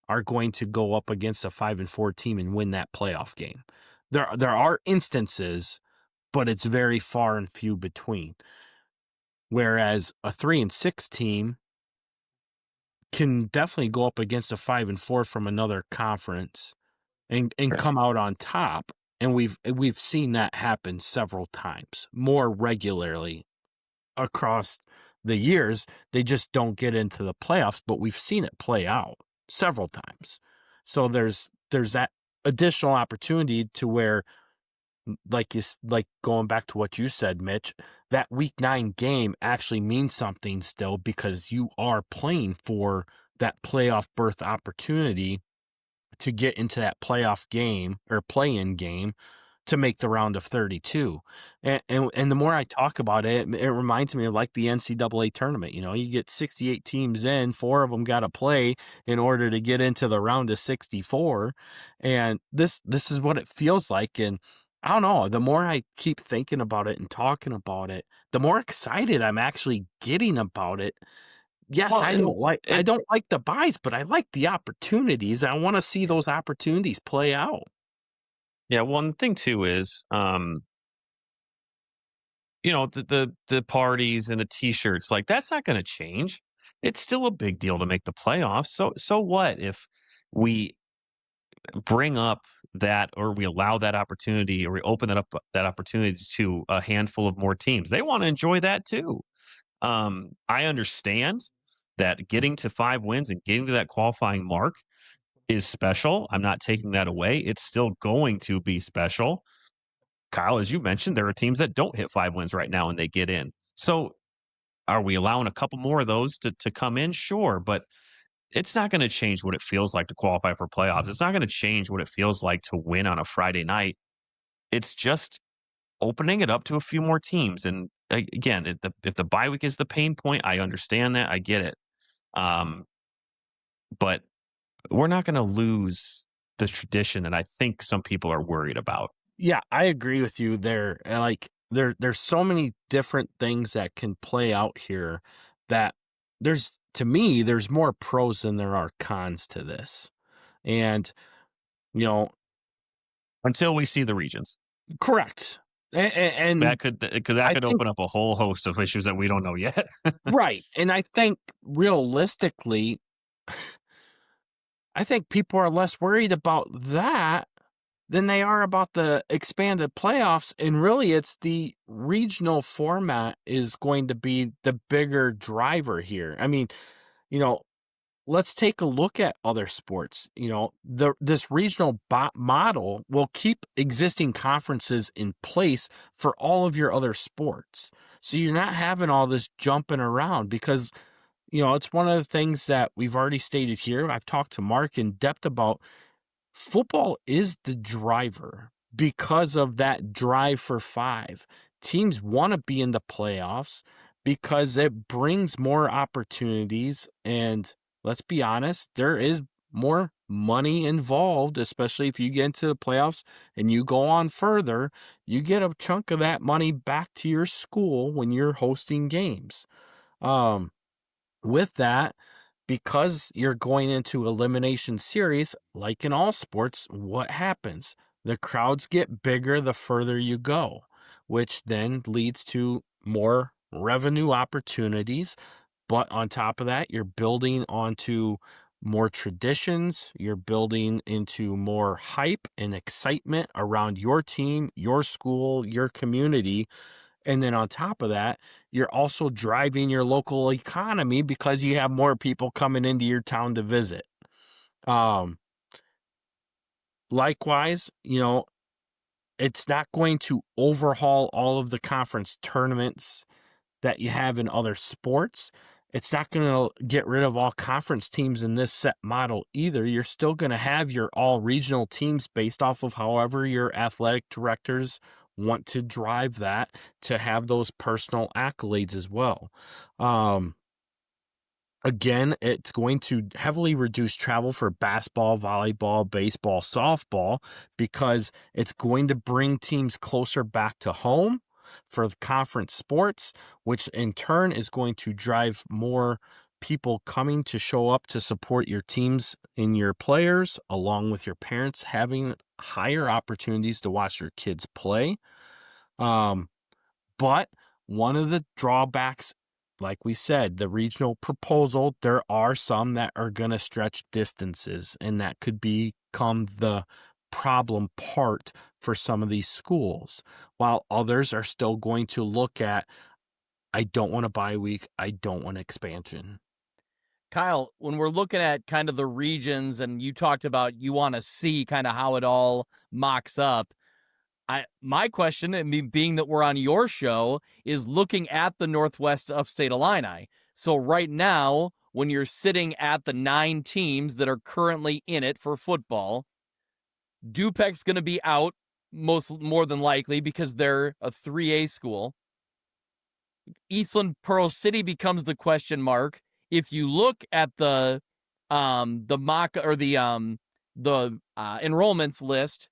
are going to go up against a 5-4 team and win that playoff game. There are instances, but it's very far and few between. Whereas a 3-6 team can definitely go up against a 5-4 from another conference and come out on top. And we've seen that happen several times, more regularly across the years. They just don't get into the playoffs, but we've seen it play out several times. So there's that additional opportunity to where, like going back to what you said, Mitch, that week 9 game actually means something still, because you are playing for that playoff berth opportunity to get into that playoff game or play-in game to make the round of 32. And the more I talk about it, it reminds me of like the NCAA tournament. You get 68 teams in, 4 of them got to play in order to get into the round of 64. And this is what it feels like. And I don't know, the more I keep thinking about it and talking about it, the more excited I'm actually getting about it. Yes, Well, I don't like the buys, but I like the opportunities. I want to see those opportunities play out. Yeah, one thing too is, the parties and the t-shirts, like, that's not going to change. It's still a big deal to make the playoffs. So what if we bring up that, or we allow that opportunity, or we open that opportunity to a handful of more teams? They want to enjoy that too. I understand that getting to 5 wins and getting to that qualifying mark is special. I'm not taking that away. It's still going to be special. Kyle, as you mentioned, there are teams that don't hit 5 wins right now and they get in. So are we allowing a couple more of those to come in? Sure, but it's not going to change what it feels like to qualify for playoffs. It's not going to change what it feels like to win on a Friday night. It's just opening it up to a few more teams. And again, if the bye week is the pain point, I understand that. I get it. But we're not going to lose the tradition that I think some people are worried about. Yeah, I agree with you there. Like there's so many different things that can play out here that to me, there's more pros than there are cons to this. And, Until we see the regions. correct. And that could open up a whole host of issues that we don't know yet. right. And I think realistically, I think people are less worried about that than they are about the expanded playoffs. And really, it's the regional format is going to be the bigger driver here. I mean, let's take a look at other sports. This regional model will keep existing conferences in place for all of your other sports. So you're not having all this jumping around, because it's one of the things that we've already stated here. I've talked to Mark in depth about. Football is the driver because of that drive for 5. Teams want to be in the playoffs because it brings more opportunities. And let's be honest, there is more money involved, especially if you get into the playoffs and you go on further. You get a chunk of that money back to your school when you're hosting games. With that, because you're going into elimination series, like in all sports, what happens? The crowds get bigger the further you go, which then leads to more revenue opportunities. But on top of that, you're building onto more traditions. You're building into more hype and excitement around your team, your school, your community. And then on top of that, you're also driving your local economy because you have more people coming into your town to visit. Um, Likewise, it's not going to overhaul all of the conference tournaments that you have in other sports. It's not going to get rid of all conference teams in this set model either. You're still going to have your all regional teams based off of however your athletic directors want to drive that to have those personal accolades as well. Again, it's going to heavily reduce travel for basketball, volleyball, baseball, softball, because it's going to bring teams closer back to home for the conference sports, which in turn is going to drive more people coming to show up to support your teams and your players, along with your parents having higher opportunities to watch your kids play. But one of the drawbacks, like we said, the regional proposal, there are some that are going to stretch distances, and that could become the problem part for some of these schools, while others are still going to look at, I don't want a bye week, I don't want expansion. Kyle, when we're looking at kind of the regions, and you talked about you want to see kind of how it all mocks up, my question, and me being that we're on your show, is looking at the Northwest Upstate Illini. So right now, when you're sitting at the 9 teams that are currently in it for football, Dupec's going to be out more than likely because they're a 3A school. Eastland Pearl City becomes the question mark. If you look at the mock or the enrollments list,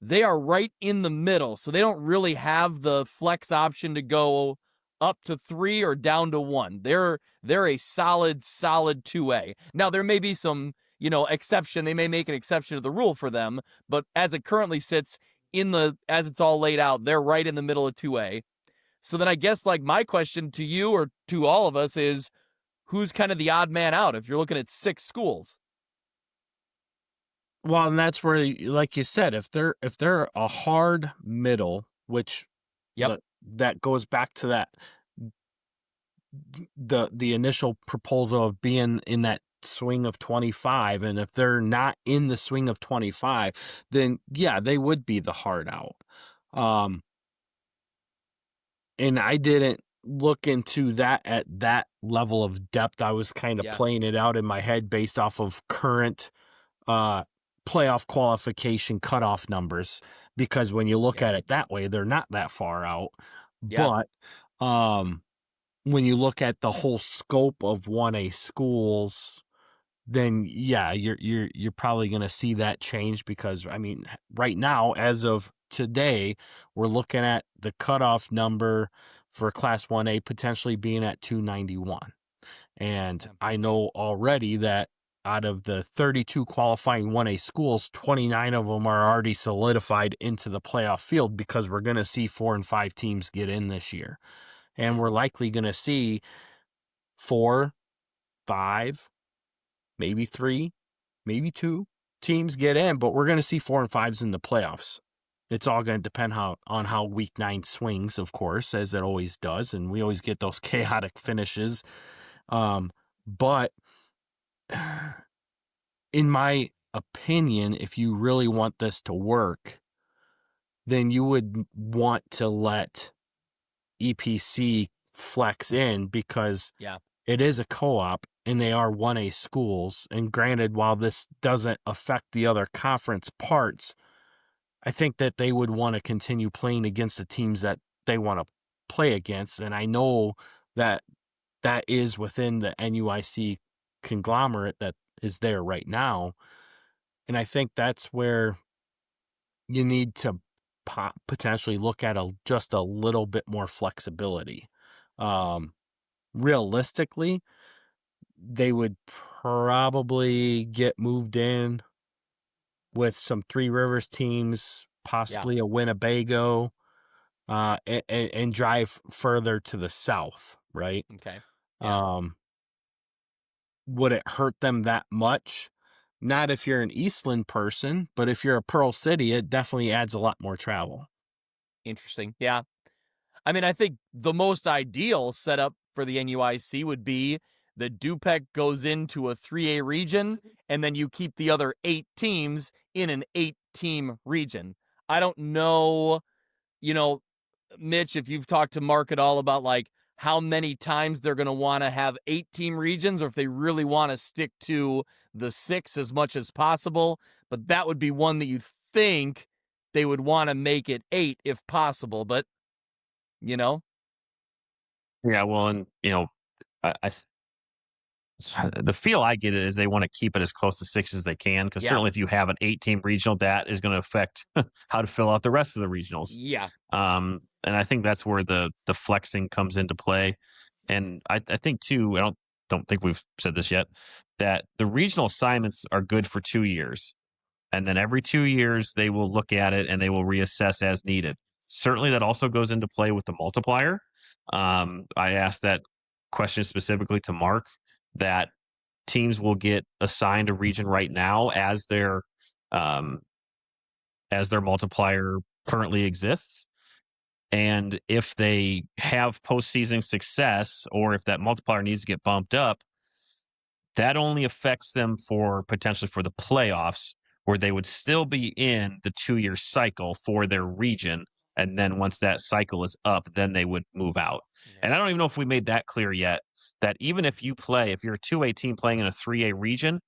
they are right in the middle, so they don't really have the flex option to go up to 3 or down to 1. They're a solid 2A. Now there may be some exception. They may make an exception to the rule for them, but as it currently sits as it's all laid out, they're right in the middle of 2A. So then I guess like my question to you or to all of us is, who's kind of the odd man out if you're looking at 6 schools? Well, and that's where, like you said, if they're a hard middle, which that goes back to that the initial proposal of being in that swing of 25, and if they're not in the swing of 25, then yeah, they would be the hard out. And I didn't look into that at that level of depth. I was kind of playing it out in my head based off of current playoff qualification cutoff numbers, because when you look at it that way, they're not that far out. But when you look at the whole scope of 1A schools, then yeah, you're probably going to see that change, because I mean, right now, as of today, we're looking at the cutoff number for Class 1A potentially being at 291. And I know already that out of the 32 qualifying 1A schools, 29 of them are already solidified into the playoff field, because we're going to see 4 and 5 teams get in this year. And we're likely going to see 4, 5, maybe 3, maybe 2 teams get in, but we're going to see 4 and 5s in the playoffs. It's all going to depend on how week 9 swings, of course, as it always does. And we always get those chaotic finishes. But in my opinion, if you really want this to work, then you would want to let EPC flex in, because it is a co-op and they are 1A schools. And granted, while this doesn't affect the other conference parts, I think that they would want to continue playing against the teams that they want to play against. And I know that that is within the NUIC conglomerate that is there right now. And I think that's where you need to potentially look at just a little bit more flexibility. Realistically, they would probably get moved in with some Three Rivers teams, possibly a Winnebago, and drive further to the south, right? Okay. would it hurt them that much? Not if you're an Eastland person, but if you're a Pearl City, it definitely adds a lot more travel. Interesting. Yeah. I mean, I think the most ideal setup for the NUIC would be that DUPEC goes into a 3A region, and then you keep the other 8 teams in an 8-team region. I don't know, you know, Mitch, if you've talked to Mark at all about like how many times they're going to want to have 8-team regions, or if they really want to stick to the 6 as much as possible. But that would be one that you'd think they would want to make it 8 if possible. But, you know, Yeah, well, and the feel I get is they want to keep it as close to 6 as they can, because Yeah. certainly if you have an 8-team regional, that is going to affect how to fill out the rest of the regionals. Yeah. And I think that's where the flexing comes into play. And I think too, I don't think we've said this yet, that the regional assignments are good for 2 years. And then every 2 years they will look at it and they will reassess as needed. Certainly that also goes into play with the multiplier. I asked that question specifically to Mark, that teams will get assigned a region right now um, as their multiplier currently exists. And if they have postseason success, or if that multiplier needs to get bumped up, that only affects them for potentially for the playoffs, where they would still be in the 2-year cycle for their region. And then once that cycle is up, then they would move out. Yeah. And I don't even know if we made that clear yet, that even if if you're a 2A team playing in a 3A region,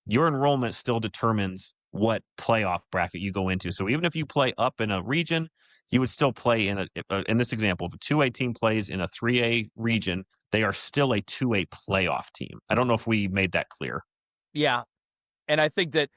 your enrollment still determines what playoff bracket you go into. So even if you play up in a region, you would still play in this example, if a 2A team plays in a 3A region, they are still a 2A playoff team. I don't know if we made that clear. Yeah. And I think that,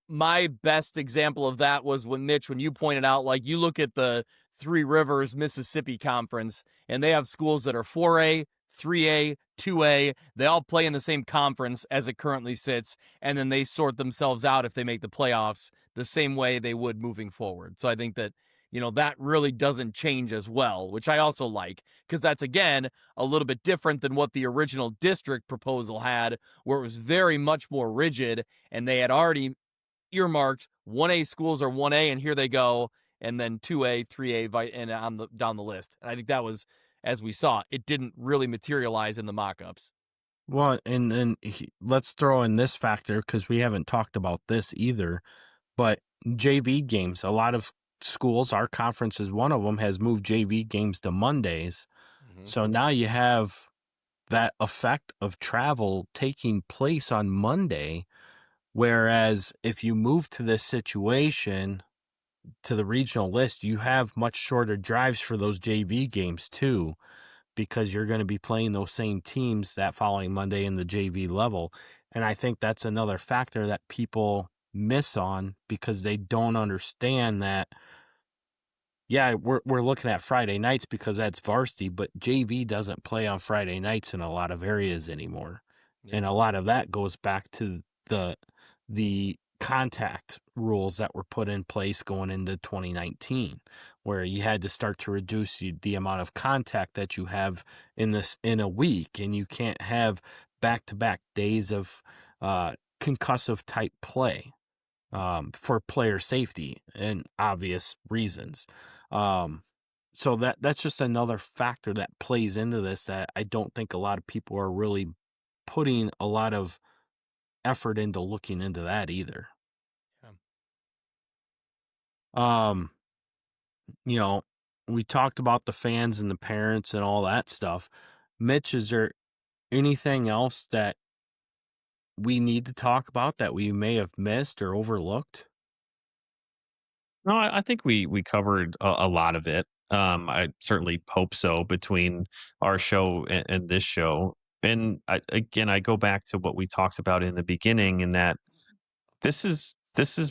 my best example of that was when you pointed out, like, you look at the Three Rivers Mississippi Conference, and they have schools that are 4A, 3A, 2A. They all play in the same conference as it currently sits, and then they sort themselves out if they make the playoffs the same way they would moving forward. So I think that, that really doesn't change as well, which I also like, because that's, again, a little bit different than what the original district proposal had, where it was very much more rigid, and they had already earmarked 1A schools are 1A, and here they go, and then 2A, 3A, and down the list. And I think that was, as we saw, it didn't really materialize in the mock-ups. Well, and then let's throw in this factor, because we haven't talked about this either, but JV games, a lot of schools, our conference is one of them, has moved JV games to Mondays. Mm-hmm. So now you have that effect of travel taking place on Monday. Whereas if you move to this situation, to the regional list, you have much shorter drives for those JV games too, because you're going to be playing those same teams that following Monday in the JV level. And I think that's another factor that people miss on, because they don't understand that, yeah, we're looking at Friday nights because that's varsity, but JV doesn't play on Friday nights in a lot of areas anymore. Yeah. And a lot of that goes back to the contact rules that were put in place going into 2019, where you had to start to reduce the amount of contact that you have in a week, and you can't have back-to-back days of concussive type play for player safety and obvious reasons. So that's just another factor that plays into this, that I don't think a lot of people are really putting a lot of effort into looking into that either. Um, we talked about the fans and the parents and all that stuff. Mitch, is there anything else that we need to talk about that we may have missed or overlooked? No, I think we covered a lot of it. I certainly hope so, between our show and this show. And I go back to what we talked about in the beginning, in that this is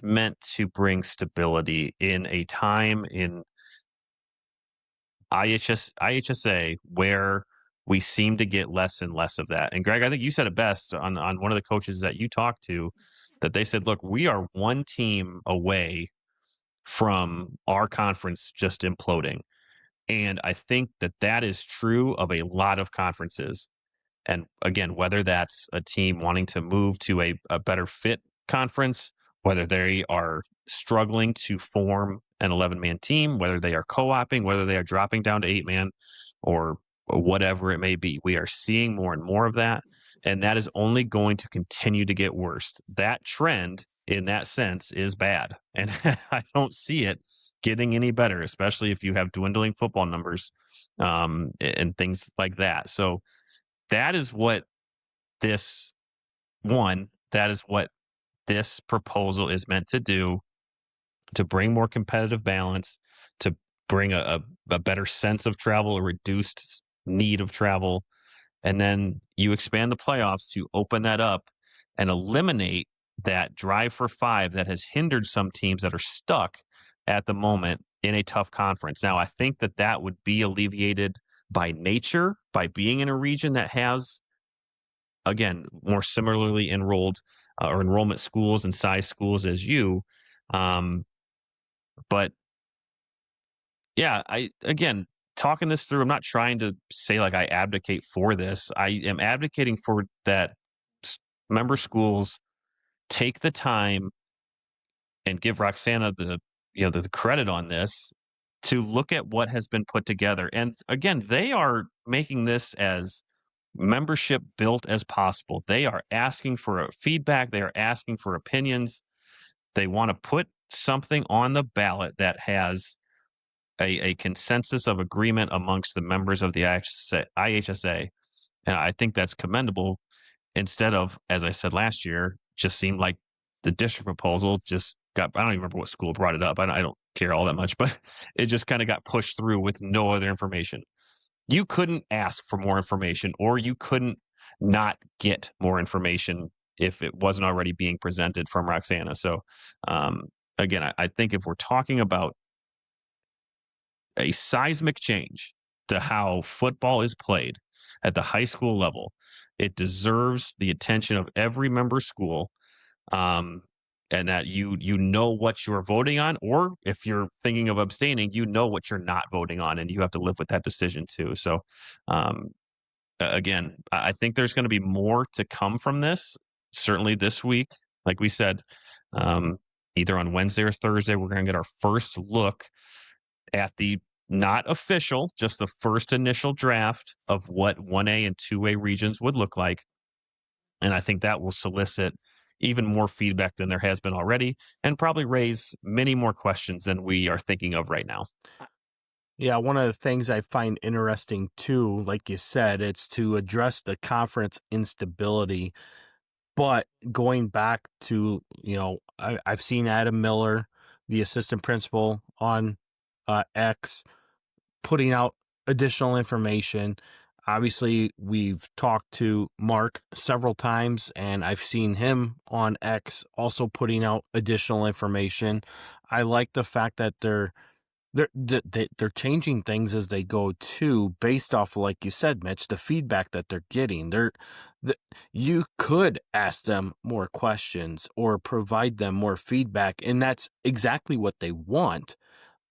meant to bring stability in a time in IHSA where we seem to get less and less of that. And Greg, I think you said it best on one of the coaches that you talked to, that they said, look, we are one team away from our conference just imploding. And I think that is true of a lot of conferences. And again, whether that's a team wanting to move to a better fit conference, whether they are struggling to form an 11-man team, whether they are co-oping, whether they are dropping down to 8-man, or whatever it may be. We are seeing more and more of that, and that is only going to continue to get worse. That trend, in that sense, is bad, and I don't see it getting any better, especially if you have dwindling football numbers and things like that. So that is what this that is what this proposal is meant to do, to bring more competitive balance, to bring a better sense of travel, a reduced need of travel. And then you expand the playoffs to open that up and eliminate that drive for 5 that has hindered some teams that are stuck at the moment in a tough conference. Now, I think that would be alleviated by nature, by being in a region that has, again, more similarly enrolled or enrollment schools and size schools as you. But yeah, again, talking this through, I'm not trying to say like I abdicate for this. I am advocating for that member schools take the time and give Roxana the credit on this to look at what has been put together. And again, they are making this as membership built as possible. They are asking for feedback. They are asking for opinions. They want to put something on the ballot that has a consensus of agreement amongst the members of the IHSA. And I think that's commendable, instead of, as I said last year, just seemed like the district proposal just got, I don't even remember what school brought it up. I don't care all that much, but it just kind of got pushed through with no other information. You couldn't ask for more information, or you couldn't not get more information if it wasn't already being presented from Roxana. So again, I think if we're talking about a seismic change to how football is played at the high school level, it deserves the attention of every member school, and that you know what you're voting on, or if you're thinking of abstaining, you know what you're not voting on, and you have to live with that decision too. So again, I think there's going to be more to come from this, certainly this week. Like we said, either on Wednesday or Thursday, we're going to get our first look at the not official, just the first initial draft of what 1A and 2A regions would look like. And I think that will solicit even more feedback than there has been already, and probably raise many more questions than we are thinking of right now. Yeah, one of the things I find interesting too, like you said, it's to address the conference instability. But going back to, I've seen Adam Miller, the assistant principal on X, putting out additional information. Obviously, we've talked to Mark several times, and I've seen him on X also putting out additional information. I like the fact that they're changing things as they go too, based off, like you said, Mitch, the feedback that they're getting. You could ask them more questions or provide them more feedback, and that's exactly what they want.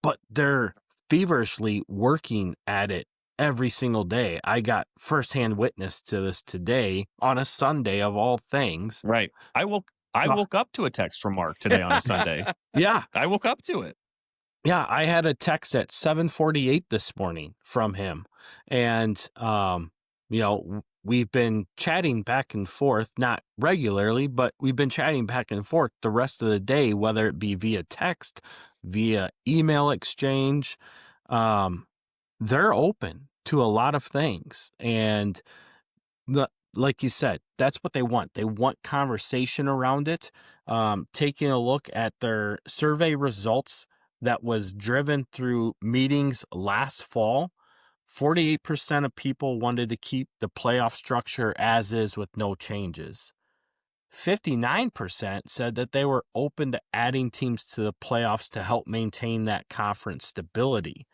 But they're feverishly working at it every single day. I got firsthand witness to this today on a Sunday of all things. Right. I woke up to a text from Mark today on a Sunday. Yeah. I woke up to it. Yeah, I had a text at 7:48 this morning from him, and we've been chatting back and forth, not regularly, but we've been chatting back and forth the rest of the day, whether it be via text, via email exchange. They're open to a lot of things, and like you said, that's what they want. They want conversation around it. Taking a look at their survey results that was driven through meetings last fall, 48% of people wanted to keep the playoff structure as is with no changes. 59% said that they were open to adding teams to the playoffs to help maintain that conference stability.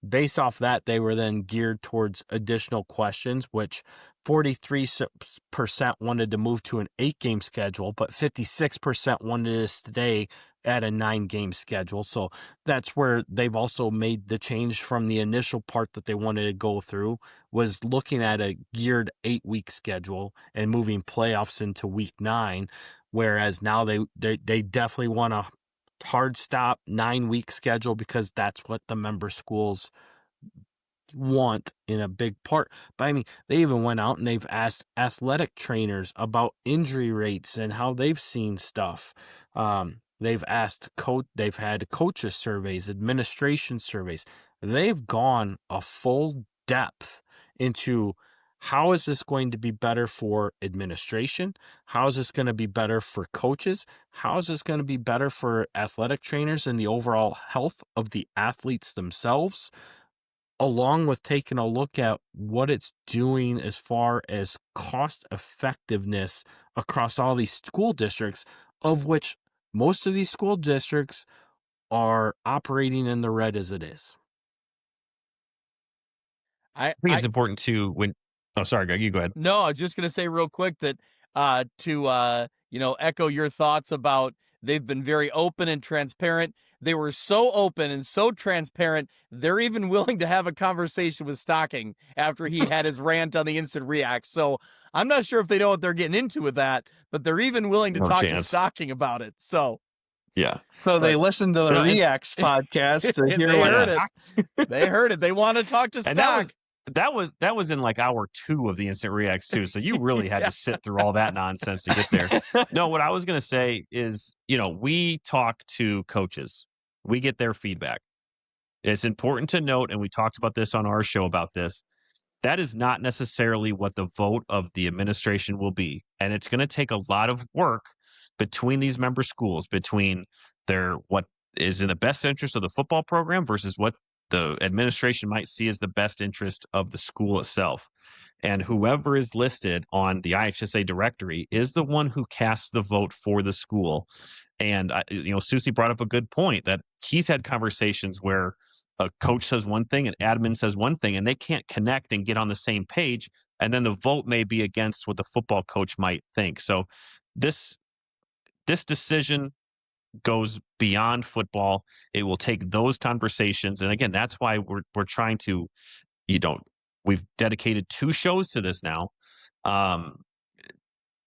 Based off that, they were then geared towards additional questions, which 43% wanted to move to an 8-game schedule, but 56% wanted to stay at a 9-game schedule. So that's where they've also made the change from the initial part that they wanted to go through, was looking at a geared 8-week schedule and moving playoffs into week 9. Whereas now they definitely want a hard stop 9-week schedule, because that's what the member schools want in a big part. But I mean, they even went out and they've asked athletic trainers about injury rates and how they've seen stuff. They've had coaches surveys, administration surveys. They've gone a full depth into how is this going to be better for administration? How is this going to be better for coaches? How is this going to be better for athletic trainers and the overall health of the athletes themselves? Along with taking a look at what it's doing as far as cost effectiveness across all these school districts, of which most of these school districts are operating in the red as it is. I think it's important to oh, sorry, Greg, you go ahead. No, I was just going to say real quick that to echo your thoughts about they've been very open and transparent. They were so open and so transparent, they're even willing to have a conversation with Stocking after he had his rant on the instant react. So I'm not sure if they know what they're getting into with that, but they're even willing to talk to Stocking about it. So yeah. So they listened to the Reacts podcast to hear they heard it. They heard it. They want to talk to Stock. That was in like hour 2 of the instant reacts too. So you really had to sit through all that nonsense to get there. No, what I was going to say is, we talk to coaches. We get their feedback. It's important to note, and we talked about this on our show about this, that is not necessarily what the vote of the administration will be. And it's going to take a lot of work between these member schools, between what is in the best interest of the football program versus what the administration might see as the best interest of the school itself. And whoever is listed on the IHSA directory is the one who casts the vote for the school. And, Susie brought up a good point that he's had conversations where a coach says one thing and admin says one thing, and they can't connect and get on the same page. And then the vote may be against what the football coach might think. So this decision goes beyond football. It will take those conversations. And again, that's why we're trying to, we've dedicated 2 shows to this now,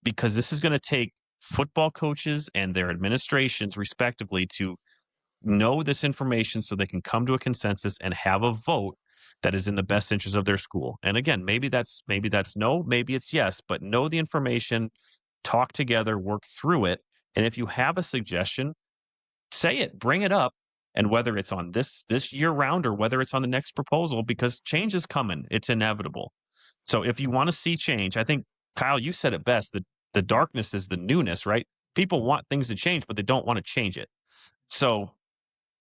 because this is going to take football coaches and their administrations respectively to know this information so they can come to a consensus and have a vote that is in the best interest of their school. And again, maybe that's no, maybe it's yes, but know the information, talk together, work through it. And if you have a suggestion, say it, bring it up. And whether it's on this year round or whether it's on the next proposal, because change is coming, it's inevitable. So if you want to see change, I think, Kyle, you said it best, that the darkness is the newness, right? People want things to change, but they don't want to change it. So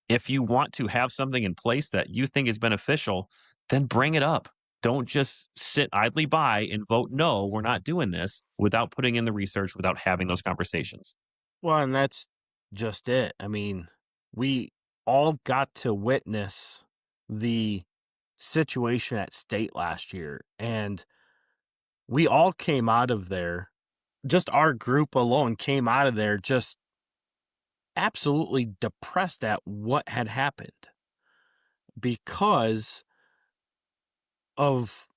if you want to have something in place that you think is beneficial, then bring it up. Don't just sit idly by and vote no, we're not doing this, without putting in the research, without having those conversations. Well, and that's just it. I mean, we all got to witness the situation at state last year, and we all came out of there, just our group alone came out of there just absolutely depressed at what had happened because of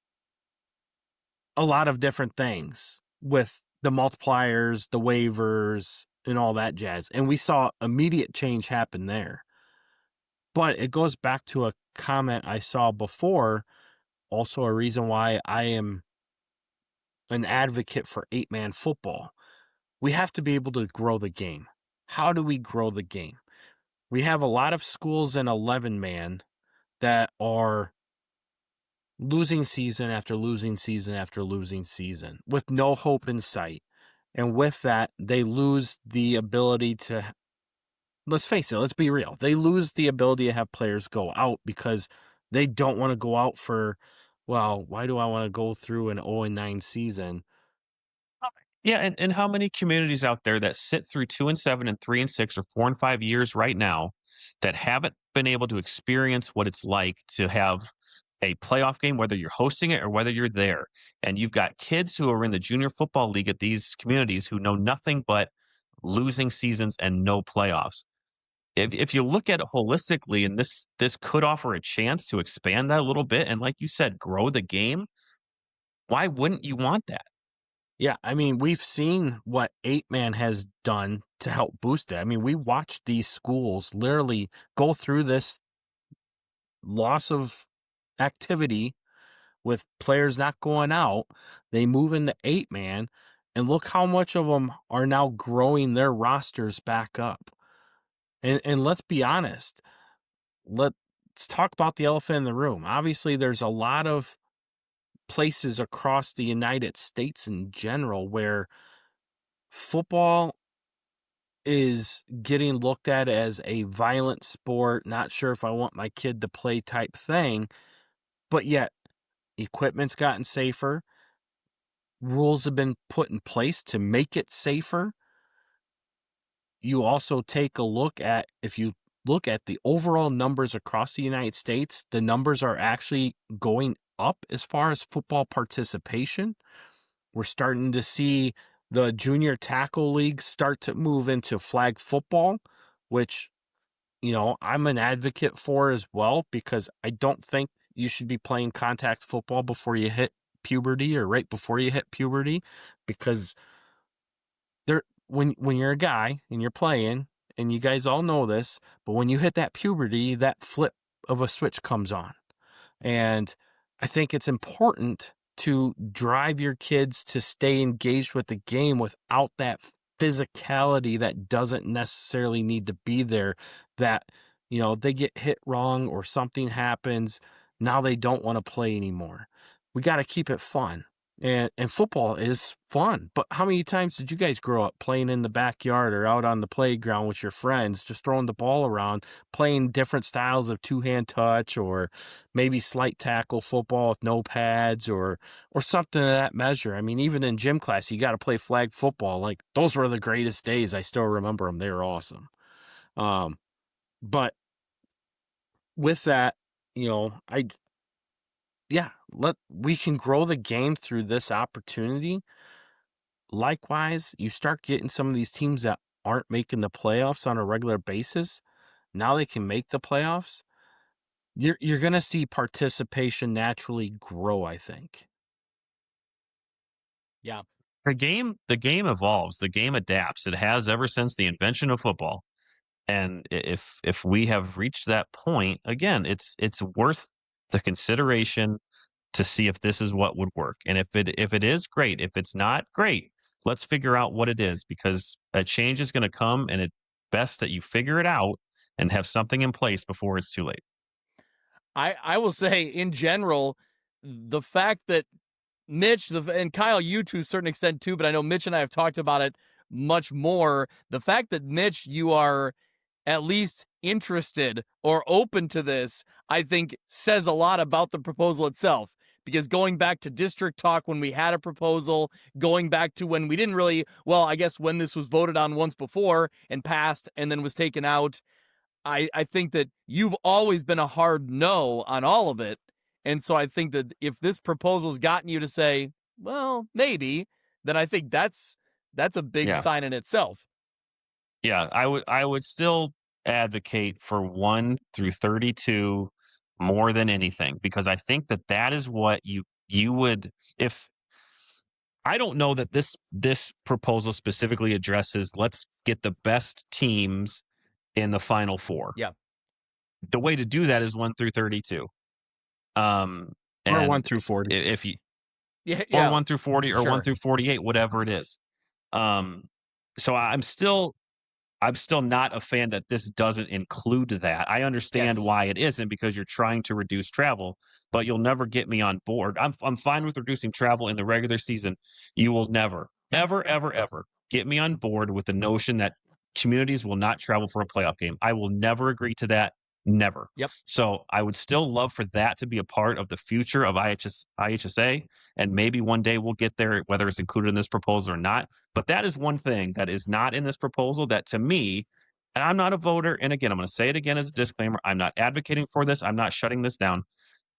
a lot of different things with the multipliers, the waivers, and all that jazz. And we saw immediate change happen there. But it goes back to a comment I saw before, also a reason why I am an advocate for 8-man football. We have to be able to grow the game. How do we grow the game? We have a lot of schools in 11-man that are losing season after losing season after losing season with no hope in sight. And with that, they lose the ability to, let's face it, let's be real. They lose the ability to have players go out because they don't want to go out for, well, why do I want to go through an 0-9 season? Yeah, and how many communities out there that sit through 2-7 and 3-6 or 4-5 years right now that haven't been able to experience what it's like to have a playoff game, whether you're hosting it or whether you're there. And you've got kids who are in the junior football league at these communities who know nothing but losing seasons and no playoffs. if you look at it holistically, and this could offer a chance to expand that a little bit, and like you said, grow the game. Why wouldn't you want that? Yeah, I mean, we've seen what 8-man has done to help boost it. I mean, we watched these schools literally go through this loss of activity with players not going out. They move into 8-man, and look how much of them are now growing their rosters back up. And let's be honest, let's talk about the elephant in the room. Obviously, there's a lot of places across the United States in general where football is getting looked at as a violent sport, not sure if I want my kid to play type thing, but yet equipment's gotten safer, rules have been put in place to make it safer. You also take a look at, if you look at the overall numbers across the United States, the numbers are actually going up as far as football participation. We're starting to see the junior tackle leagues start to move into flag football, which, I'm an advocate for as well, because I don't think you should be playing contact football before you hit puberty or right before you hit puberty, because when you're a guy and you're playing, and you guys all know this, but when you hit that puberty, that flip of a switch comes on. And I think it's important to drive your kids to stay engaged with the game without that physicality that doesn't necessarily need to be there, that, they get hit wrong or something happens. Now they don't want to play anymore. We got to keep it fun. And football is fun. But how many times did you guys grow up playing in the backyard or out on the playground with your friends, just throwing the ball around, playing different styles of two-hand touch, or maybe slight tackle football with no pads, or something of that measure? I mean, even in gym class, you got to play flag football. Like, those were the greatest days. I still remember them. They were awesome. But with that, we can grow the game through this opportunity. Likewise, you start getting some of these teams that aren't making the playoffs on a regular basis. Now they can make the playoffs. You're going to see participation naturally grow, I think. Yeah. The game evolves, the game adapts. It has ever since the invention of football. And if we have reached that point, again, it's worth the consideration to see if this is what would work. And if it is, great. If it's not, great. Let's figure out what it is, because a change is going to come, and it's best that you figure it out and have something in place before it's too late. I will say, in general, the fact that Mitch, and Kyle, you to a certain extent too, but I know Mitch and I have talked about it much more. The fact that, Mitch, you are at least interested or open to this, I think says a lot about the proposal itself. Because going back to district talk when we had a proposal, going back to when we didn't really, well, I guess when this was voted on once before and passed and then was taken out, I think that you've always been a hard no on all of it. And so I think that if this proposal's gotten you to say, well, maybe, then I think that's a big Yeah. sign in itself. Yeah, I would still advocate for 1 through 32 more than anything, because I think that is what you would, if I don't know that this proposal specifically addresses, let's get the best teams in the final four. Yeah. The way to do that is 1 through 32. Or And 1 through 40. if you Yeah. or 1 through 40 or 1 Sure. through 48, whatever it is. So I'm still not a fan that this doesn't include that. I understand Yes. why it isn't, because you're trying to reduce travel, but you'll never get me on board. I'm fine with reducing travel in the regular season. You will never, ever, ever, ever get me on board with the notion that communities will not travel for a playoff game. I will never agree to that. Never. Yep. So I would still love for that to be a part of the future of IHSA, and maybe one day we'll get there, whether it's included in this proposal or not. But that is one thing that is not in this proposal that, to me, and I'm not a voter, and again, I'm going to say it again as a disclaimer, I'm not advocating for this. I'm not shutting this down.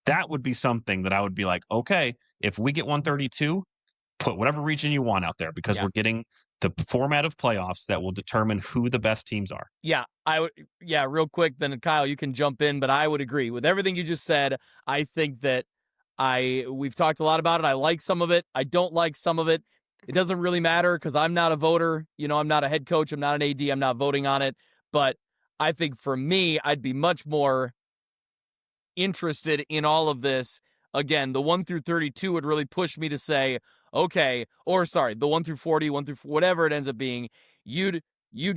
That would be something that I would be like, okay, if we get 132, put whatever region you want out there, because Yeah. we're getting the format of playoffs that will determine who the best teams are. Yeah, real quick, then Kyle, you can jump in, but I would agree with everything you just said. I think that we've talked a lot about it. I like some of it. I don't like some of it. It doesn't really matter because I'm not a voter. I'm not a head coach. I'm not an AD. I'm not voting on it. But I think for me, I'd be much more interested in all of this. Again, the 1 through 32 would really push me to say, okay, or sorry, the 1 through 40, 1 through whatever it ends up being, you'd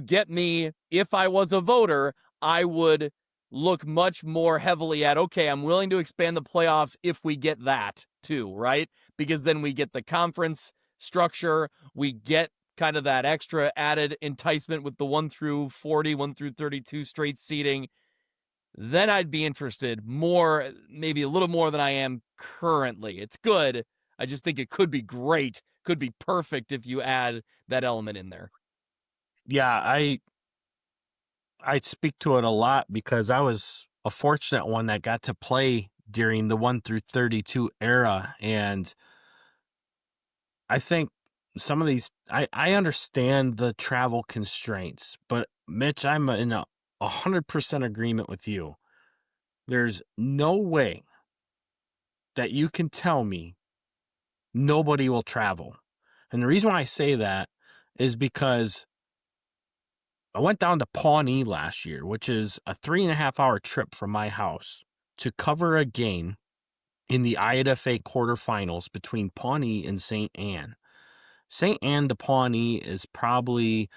get me. If I was a voter, I would look much more heavily at, okay, I'm willing to expand the playoffs if we get that too, right? Because then we get the conference structure, we get kind of that extra added enticement with the 1 through 40, 1 through 32 straight seeding. Then I'd be interested more, maybe a little more than I am currently. It's good. I just think it could be great, could be perfect if you add that element in there. Yeah, I speak to it a lot because I was a fortunate one that got to play during the 1 through 32 era. And I think some of these, I understand the travel constraints, but Mitch, I'm in 100% agreement with you. There's no way that you can tell me nobody will travel. And the reason why I say that is because I went down to Pawnee last year, which is a 3.5-hour trip from my house, to cover a game in the IFA quarterfinals between Pawnee and St. Anne. St. Anne to Pawnee is probably,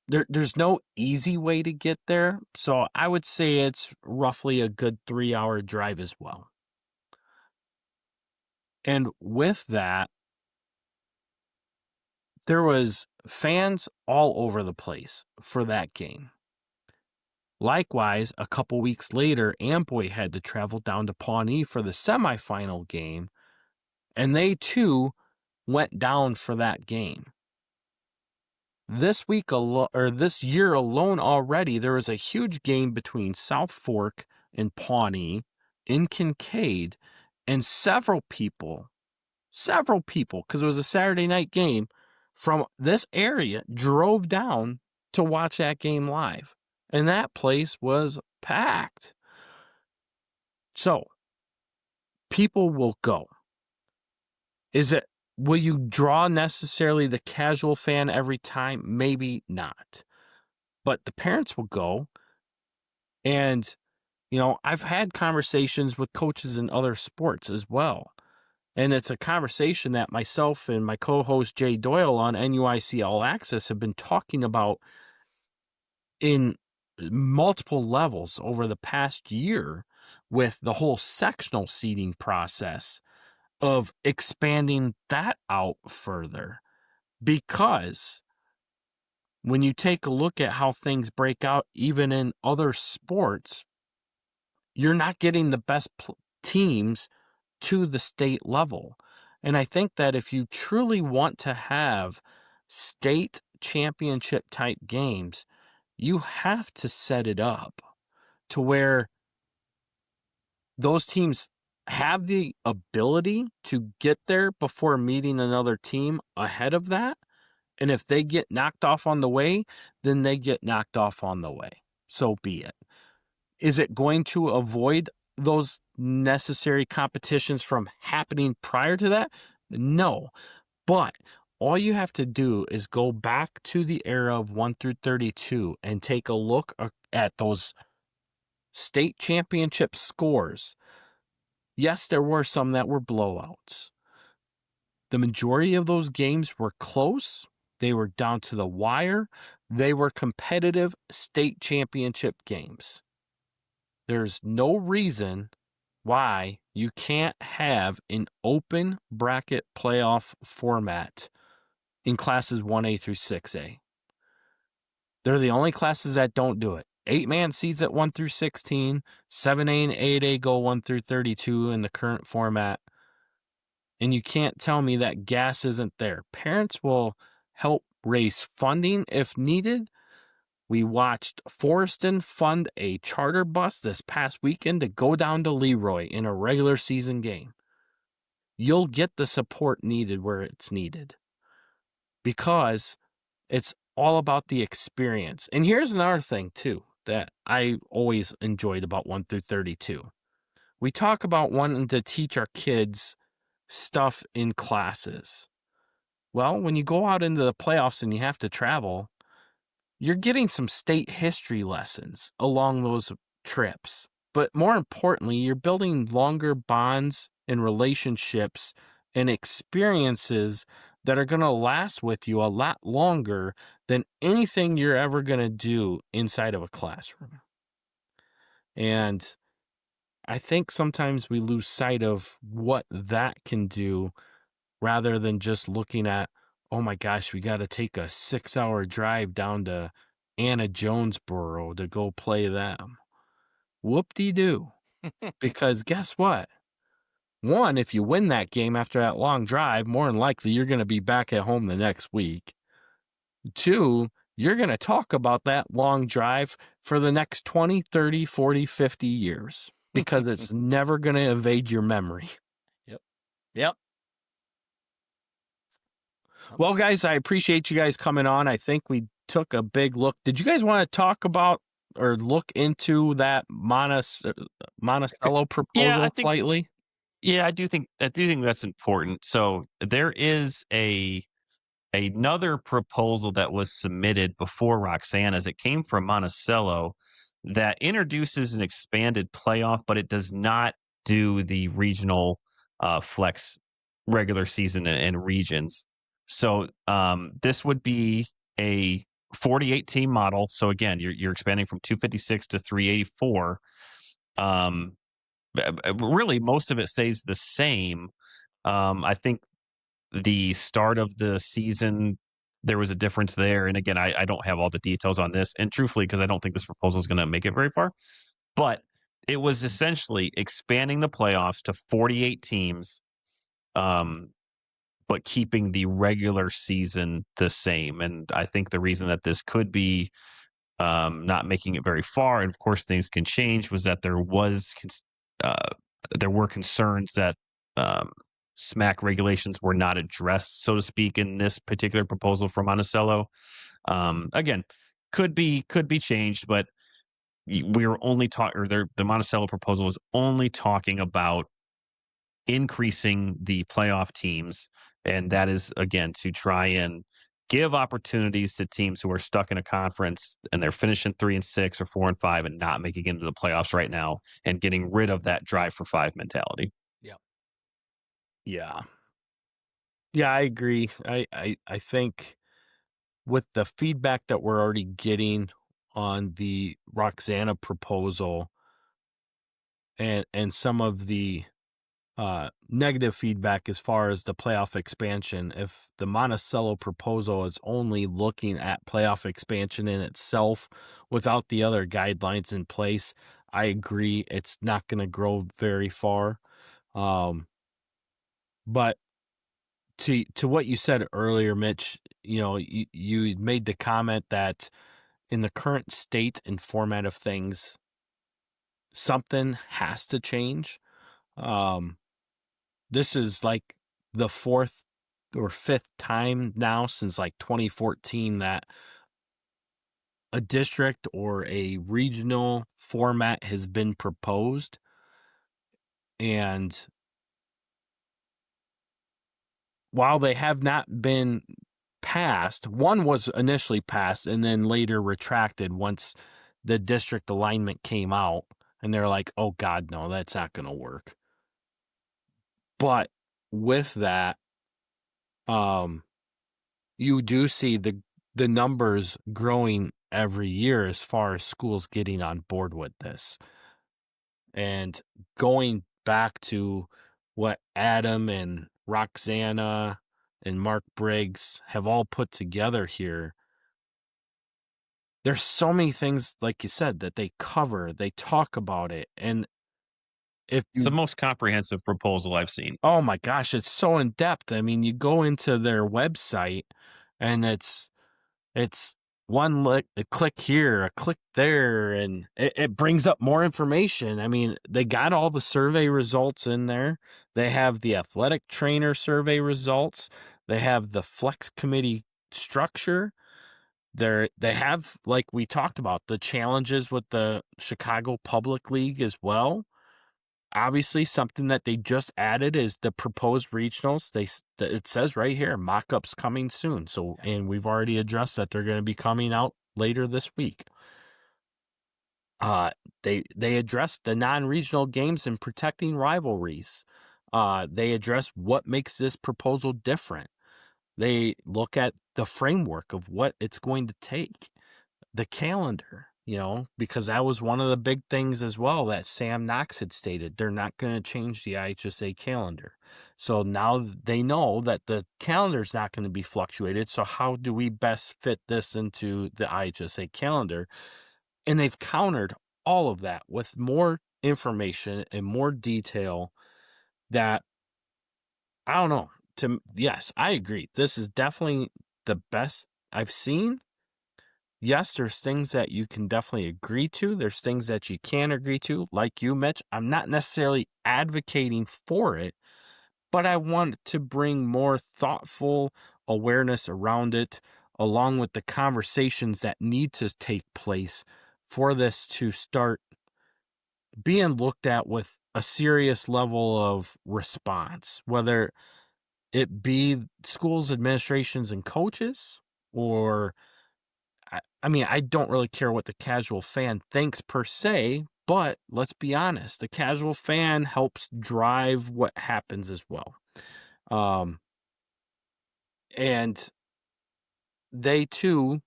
there's no easy way to get there, so I would say it's roughly a good 3-hour drive as well. And with that, there was fans all over the place for that game. Likewise, a couple weeks later, Amboy had to travel down to Pawnee for the semifinal game, and they too went down for that game. This year alone already, there was a huge game between South Fork and Pawnee in Kincaid, and several people, because it was a Saturday night game, from this area drove down to watch that game live. And that place was packed. So, people will go. Will you draw necessarily the casual fan every time? Maybe not. But the parents will go. And, I've had conversations with coaches in other sports as well. And it's a conversation that myself and my co-host Jay Doyle on NUIC All Access have been talking about in multiple levels over the past year with the whole sectional seeding process of expanding that out further. Because when you take a look at how things break out, even in other sports, you're not getting the best teams to the state level. And I think that if you truly want to have state championship type games, you have to set it up to where those teams have the ability to get there before meeting another team ahead of that. And if they get knocked off on the way, then they get knocked off on the way. So be it. Is it going to avoid those necessary competitions from happening prior to that? No. But all you have to do is go back to the era of 1 through 32 and take a look at those state championship scores. Yes, there were some that were blowouts. The majority of those games were close. They were down to the wire. They were competitive state championship games. There's no reason why you can't have an open bracket playoff format in classes 1A through 6A. They're the only classes that don't do it. 8-man seeds at 1 through 16, 7A and 8A go 1 through 32 in the current format. And you can't tell me that gas isn't there. Parents will help raise funding if needed. We watched Forreston fund a charter bus this past weekend to go down to Leroy in a regular season game. You'll get the support needed where it's needed. because it's all about the experience. And here's another thing, too, that I always enjoyed about 1 through 32. We talk about wanting to teach our kids stuff in classes. Well, when you go out into the playoffs and you have to travel, you're getting some state history lessons along those trips. But more importantly, you're building longer bonds and relationships and experiences that are going to last with you a lot longer than anything you're ever going to do inside of a classroom. And I think sometimes we lose sight of what that can do rather than just looking at, oh my gosh, we got to take a 6-hour drive down to Anna Jonesboro to go play them. Whoop-de-doo. Because guess what? One, if you win that game after that long drive, more than likely you're going to be back at home the next week. Two, you're going to talk about that long drive for the next 20, 30, 40, 50 years because it's never going to evade your memory. Yep. Well, guys, I appreciate you guys coming on. I think we took a big look. Did you guys want to talk about or look into that Monticello proposal slightly? Yeah, I do think that's important. So there is another proposal that was submitted before Roxana's. It came from Monticello that introduces an expanded playoff, but it does not do the regional flex regular season and regions. So this would be a 48 team model. So again, you're expanding from 256 to 384. Really, most of it stays the same. I think the start of the season, there was a difference there. And again, I don't have all the details on this. And truthfully, because I don't think this proposal is going to make it very far. But it was essentially expanding the playoffs to 48 teams, but keeping the regular season the same. And I think the reason that this could be not making it very far, and of course things can change, was that there were concerns that SMAC regulations were not addressed, so to speak, in this particular proposal from Monticello. Again, could be changed, but we were only talking, or the Monticello proposal was only talking about increasing the playoff teams, and that is again to try and give opportunities to teams who are stuck in a conference and they're finishing 3-6 or 4-5 and not making it into the playoffs right now, and getting rid of that drive for 5 mentality. Yeah, I agree. I think with the feedback that we're already getting on the Roxana proposal and some of the negative feedback as far as the playoff expansion, if the Monticello proposal is only looking at playoff expansion in itself without the other guidelines in place, I agree it's not going to grow very far. But to what you said earlier, Mitch, you made the comment that in the current state and format of things, something has to change. This is like the 4th or 5th time now since like 2014 that a district or a regional format has been proposed. And while they have not been passed, one was initially passed and then later retracted once the district alignment came out, and they're like, oh God, no, that's not going to work. But with that, you do see the numbers growing every year as far as schools getting on board with this. And going back to what Adam and Roxana and Mark Briggs have all put together here, there's so many things, like you said, that they cover, they talk about it. And it's the most comprehensive proposal I've seen. Oh my gosh, it's so in depth. I mean, you go into their website and it's one a click here, a click there, and it brings up more information. I mean, they got all the survey results in there. They have the athletic trainer survey results. They have the flex committee structure. They have, like we talked about, the challenges with the Chicago Public League as well. Obviously, something that they just added is the proposed regionals. It says right here, mock-ups coming soon. So, and we've already addressed that they're going to be coming out later this week. They addressed the non-regional games and protecting rivalries. They address what makes this proposal different. They look at the framework of what it's going to take, the calendar, because that was one of the big things as well that Sam Knox had stated. They're not going to change the IHSA calendar. So now they know that the calendar is not going to be fluctuated. So how do we best fit this into the IHSA calendar? And they've countered all of that with more information and more detail that, I don't know. Yes, I agree. This is definitely the best I've seen. Yes, there's things that you can definitely agree to. There's things that you can't agree to. Like you, Mitch, I'm not necessarily advocating for it, but I want to bring more thoughtful awareness around it, along with the conversations that need to take place for this to start being looked at with a serious level of response, whether it be schools, administrations, and coaches, or I don't really care what the casual fan thinks per se, but let's be honest, the casual fan helps drive what happens as well. And they too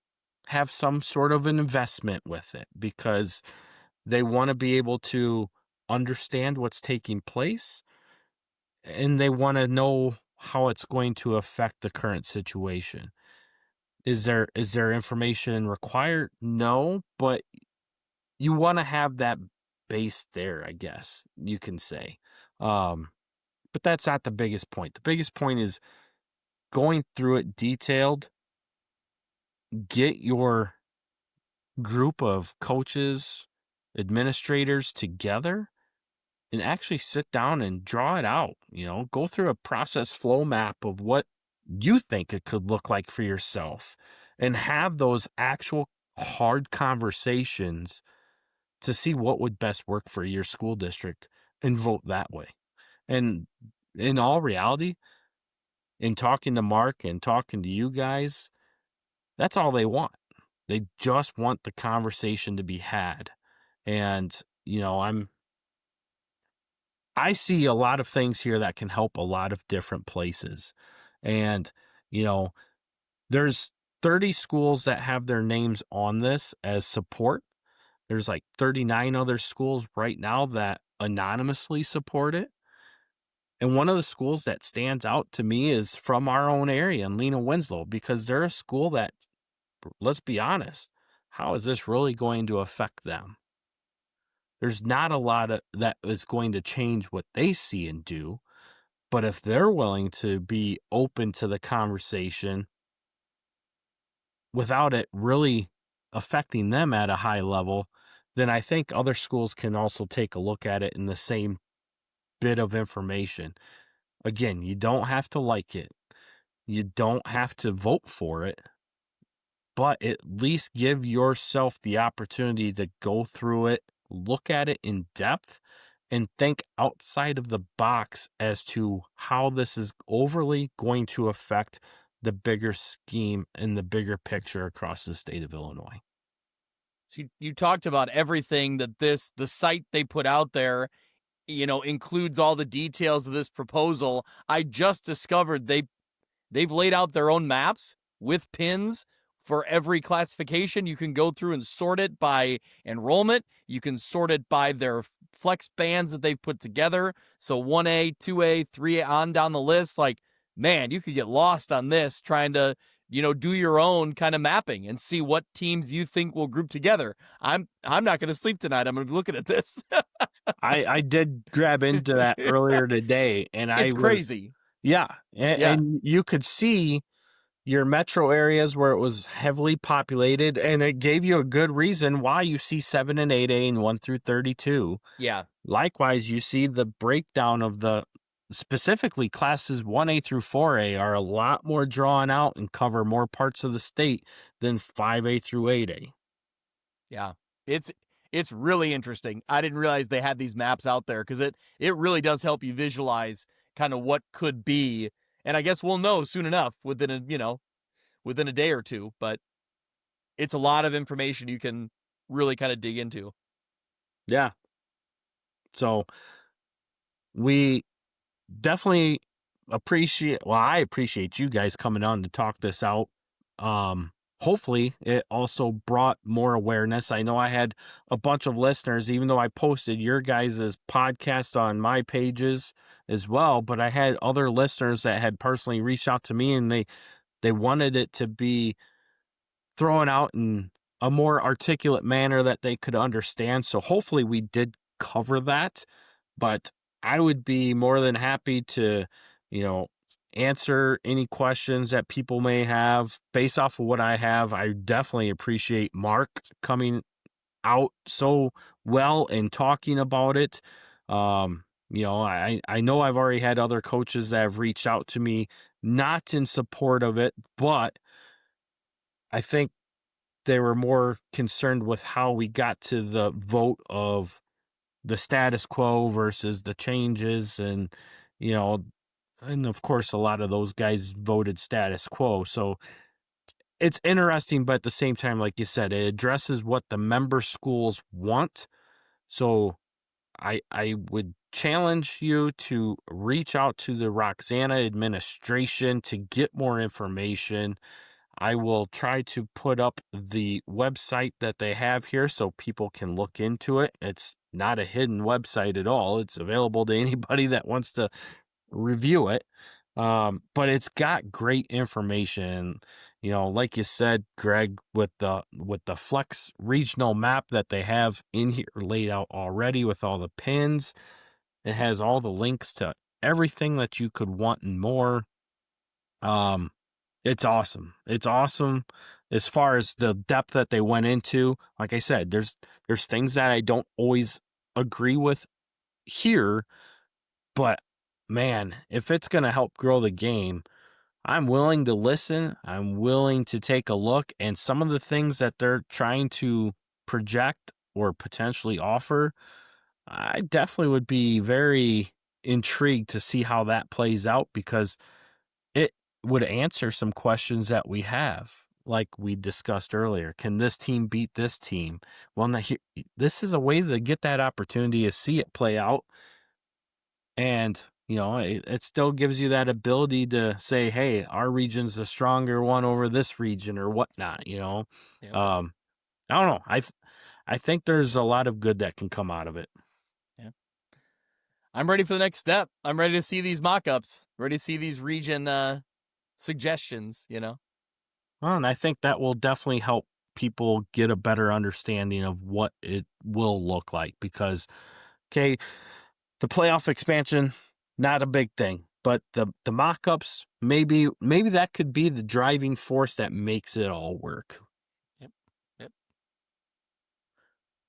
have some sort of an investment with it because they want to be able to understand what's taking place, and they want to know how it's going to affect the current situation. Is there information required? No, but you want to have that base there, I guess you can say. But that's not the biggest point. The biggest point is going through it detailed. Get your group of coaches, administrators together and actually sit down and draw it out. Go through a process flow map of what you think it could look like for yourself and have those actual hard conversations to see what would best work for your school district and vote that way. And in all reality, in talking to Mark and talking to you guys, that's all they want. They just want the conversation to be had. And, I see a lot of things here that can help a lot of different places. And, there's 30 schools that have their names on this as support. There's like 39 other schools right now that anonymously support it. And one of the schools that stands out to me is from our own area in Lena Winslow, because they're a school that, let's be honest, how is this really going to affect them? There's not a lot of that is going to change what they see and do. But if they're willing to be open to the conversation without it really affecting them at a high level, then I think other schools can also take a look at it in the same bit of information. Again, you don't have to like it. You don't have to vote for it, but at least give yourself the opportunity to go through it, look at it in depth, and think outside of the box as to how this is overly going to affect the bigger scheme and the bigger picture across the state of Illinois. So you talked about everything that the site they put out there, includes all the details of this proposal. I just discovered they've laid out their own maps with pins for every classification. You can go through and sort it by enrollment. You can sort it by their flex bands that they've put together. So 1A, 2A, 3A on down the list. Like, man, you could get lost on this trying to, do your own kind of mapping and see what teams you think will group together. I'm not going to sleep tonight. I'm going to be looking at this. I did grab into that earlier today, and it's crazy. Yeah. And you could see your metro areas where it was heavily populated, and it gave you a good reason why you see 7 and 8A and 1 through 32. Yeah. Likewise, you see the breakdown of the specifically classes 1A through 4A are a lot more drawn out and cover more parts of the state than 5A through 8A. Yeah, it's really interesting. I didn't realize they had these maps out there, because it really does help you visualize kind of what could be. And I guess we'll know soon enough, within a day or two. But it's a lot of information you can really kind of dig into. Yeah. So we definitely I appreciate you guys coming on to talk this out. Hopefully it also brought more awareness. I know I had a bunch of listeners, even though I posted your guys' podcast on my pages as well, but I had other listeners that had personally reached out to me, and they wanted it to be thrown out in a more articulate manner that they could understand. So hopefully we did cover that, but I would be more than happy to, answer any questions that people may have based off of what I have. I definitely appreciate Mark coming out so well and talking about it. I know I've already had other coaches that have reached out to me, not in support of it, but I think they were more concerned with how we got to the vote of the status quo versus the changes. And, and of course, a lot of those guys voted status quo. So it's interesting, but at the same time, like you said, it addresses what the member schools want. So I would challenge you to reach out to the Roxana administration to get more information. I will try to put up the website that they have here so people can look into it. It's not a hidden website at all. It's available to anybody that wants to review it. But it's got great information. Like you said, Greg, with the Flex regional map that they have in here laid out already with all the pins. It has all the links to everything that you could want and more. It's awesome. It's awesome as far as the depth that they went into. Like I said, there's things that I don't always agree with here, but man, if it's going to help grow the game, I'm willing to listen. I'm willing to take a look, and some of the things that they're trying to project or potentially offer, I definitely would be very intrigued to see how that plays out, because it would answer some questions that we have, like we discussed earlier. Can this team beat this team? Well, now this is a way to get that opportunity to see it play out. And, it still gives you that ability to say, hey, our region's the stronger one over this region or whatnot, Yep. I don't know. I think there's a lot of good that can come out of it. Yeah. I'm ready for the next step. I'm ready to see these mock-ups, ready to see these region suggestions, Well, and I think that will definitely help people get a better understanding of what it will look like, because, okay, the playoff expansion, not a big thing, but the mock-ups, maybe that could be the driving force that makes it all work. Yep.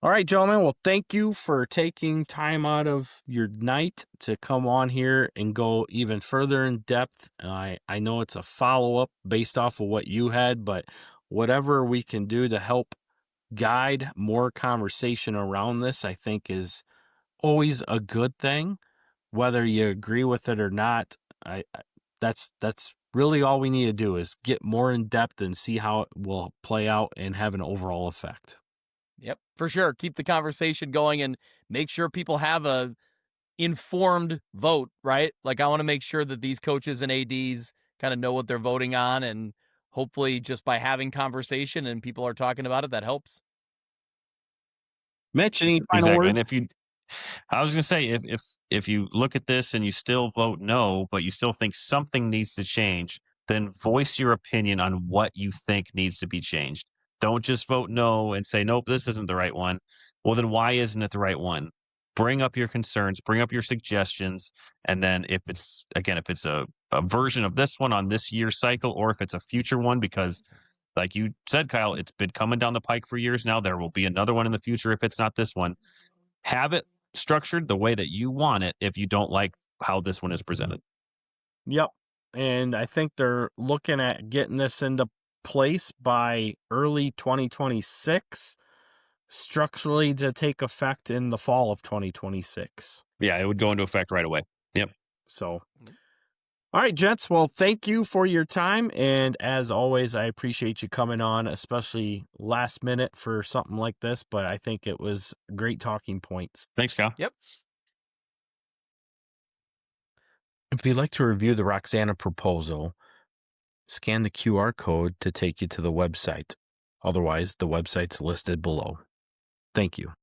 All right, gentlemen. Well, thank you for taking time out of your night to come on here and go even further in depth. I know it's a follow-up based off of what you had, but whatever we can do to help guide more conversation around this, I think is always a good thing. Whether you agree with it or not, that's really all we need to do, is get more in depth and see how it will play out and have an overall effect. Yep, for sure. Keep the conversation going and make sure people have a informed vote, right? Like, I want to make sure that these coaches and ADs kind of know what they're voting on, and hopefully just by having conversation and people are talking about it, that helps. Mitch, any final Exactly. words? And I was going to say, if you look at this and you still vote no, but you still think something needs to change, then voice your opinion on what you think needs to be changed. Don't just vote no and say, nope, this isn't the right one. Well, then why isn't it the right one? Bring up your concerns, bring up your suggestions. And then if it's a version of this one on this year's cycle, or if it's a future one, because like you said, Kyle, it's been coming down the pike for years now. There will be another one in the future if it's not this one. Have it structured the way that you want it. If you don't like how this one is presented. Yep. And I think they're looking at getting this into place by early 2026, structurally to take effect in the fall of 2026. Yeah, it would go into effect right away. Yep. So, all right, gents. Well, thank you for your time. And as always, I appreciate you coming on, especially last minute for something like this. But I think it was great talking points. Thanks, Kyle. Yep. If you'd like to review the Roxana proposal, scan the QR code to take you to the website. Otherwise, the website's listed below. Thank you.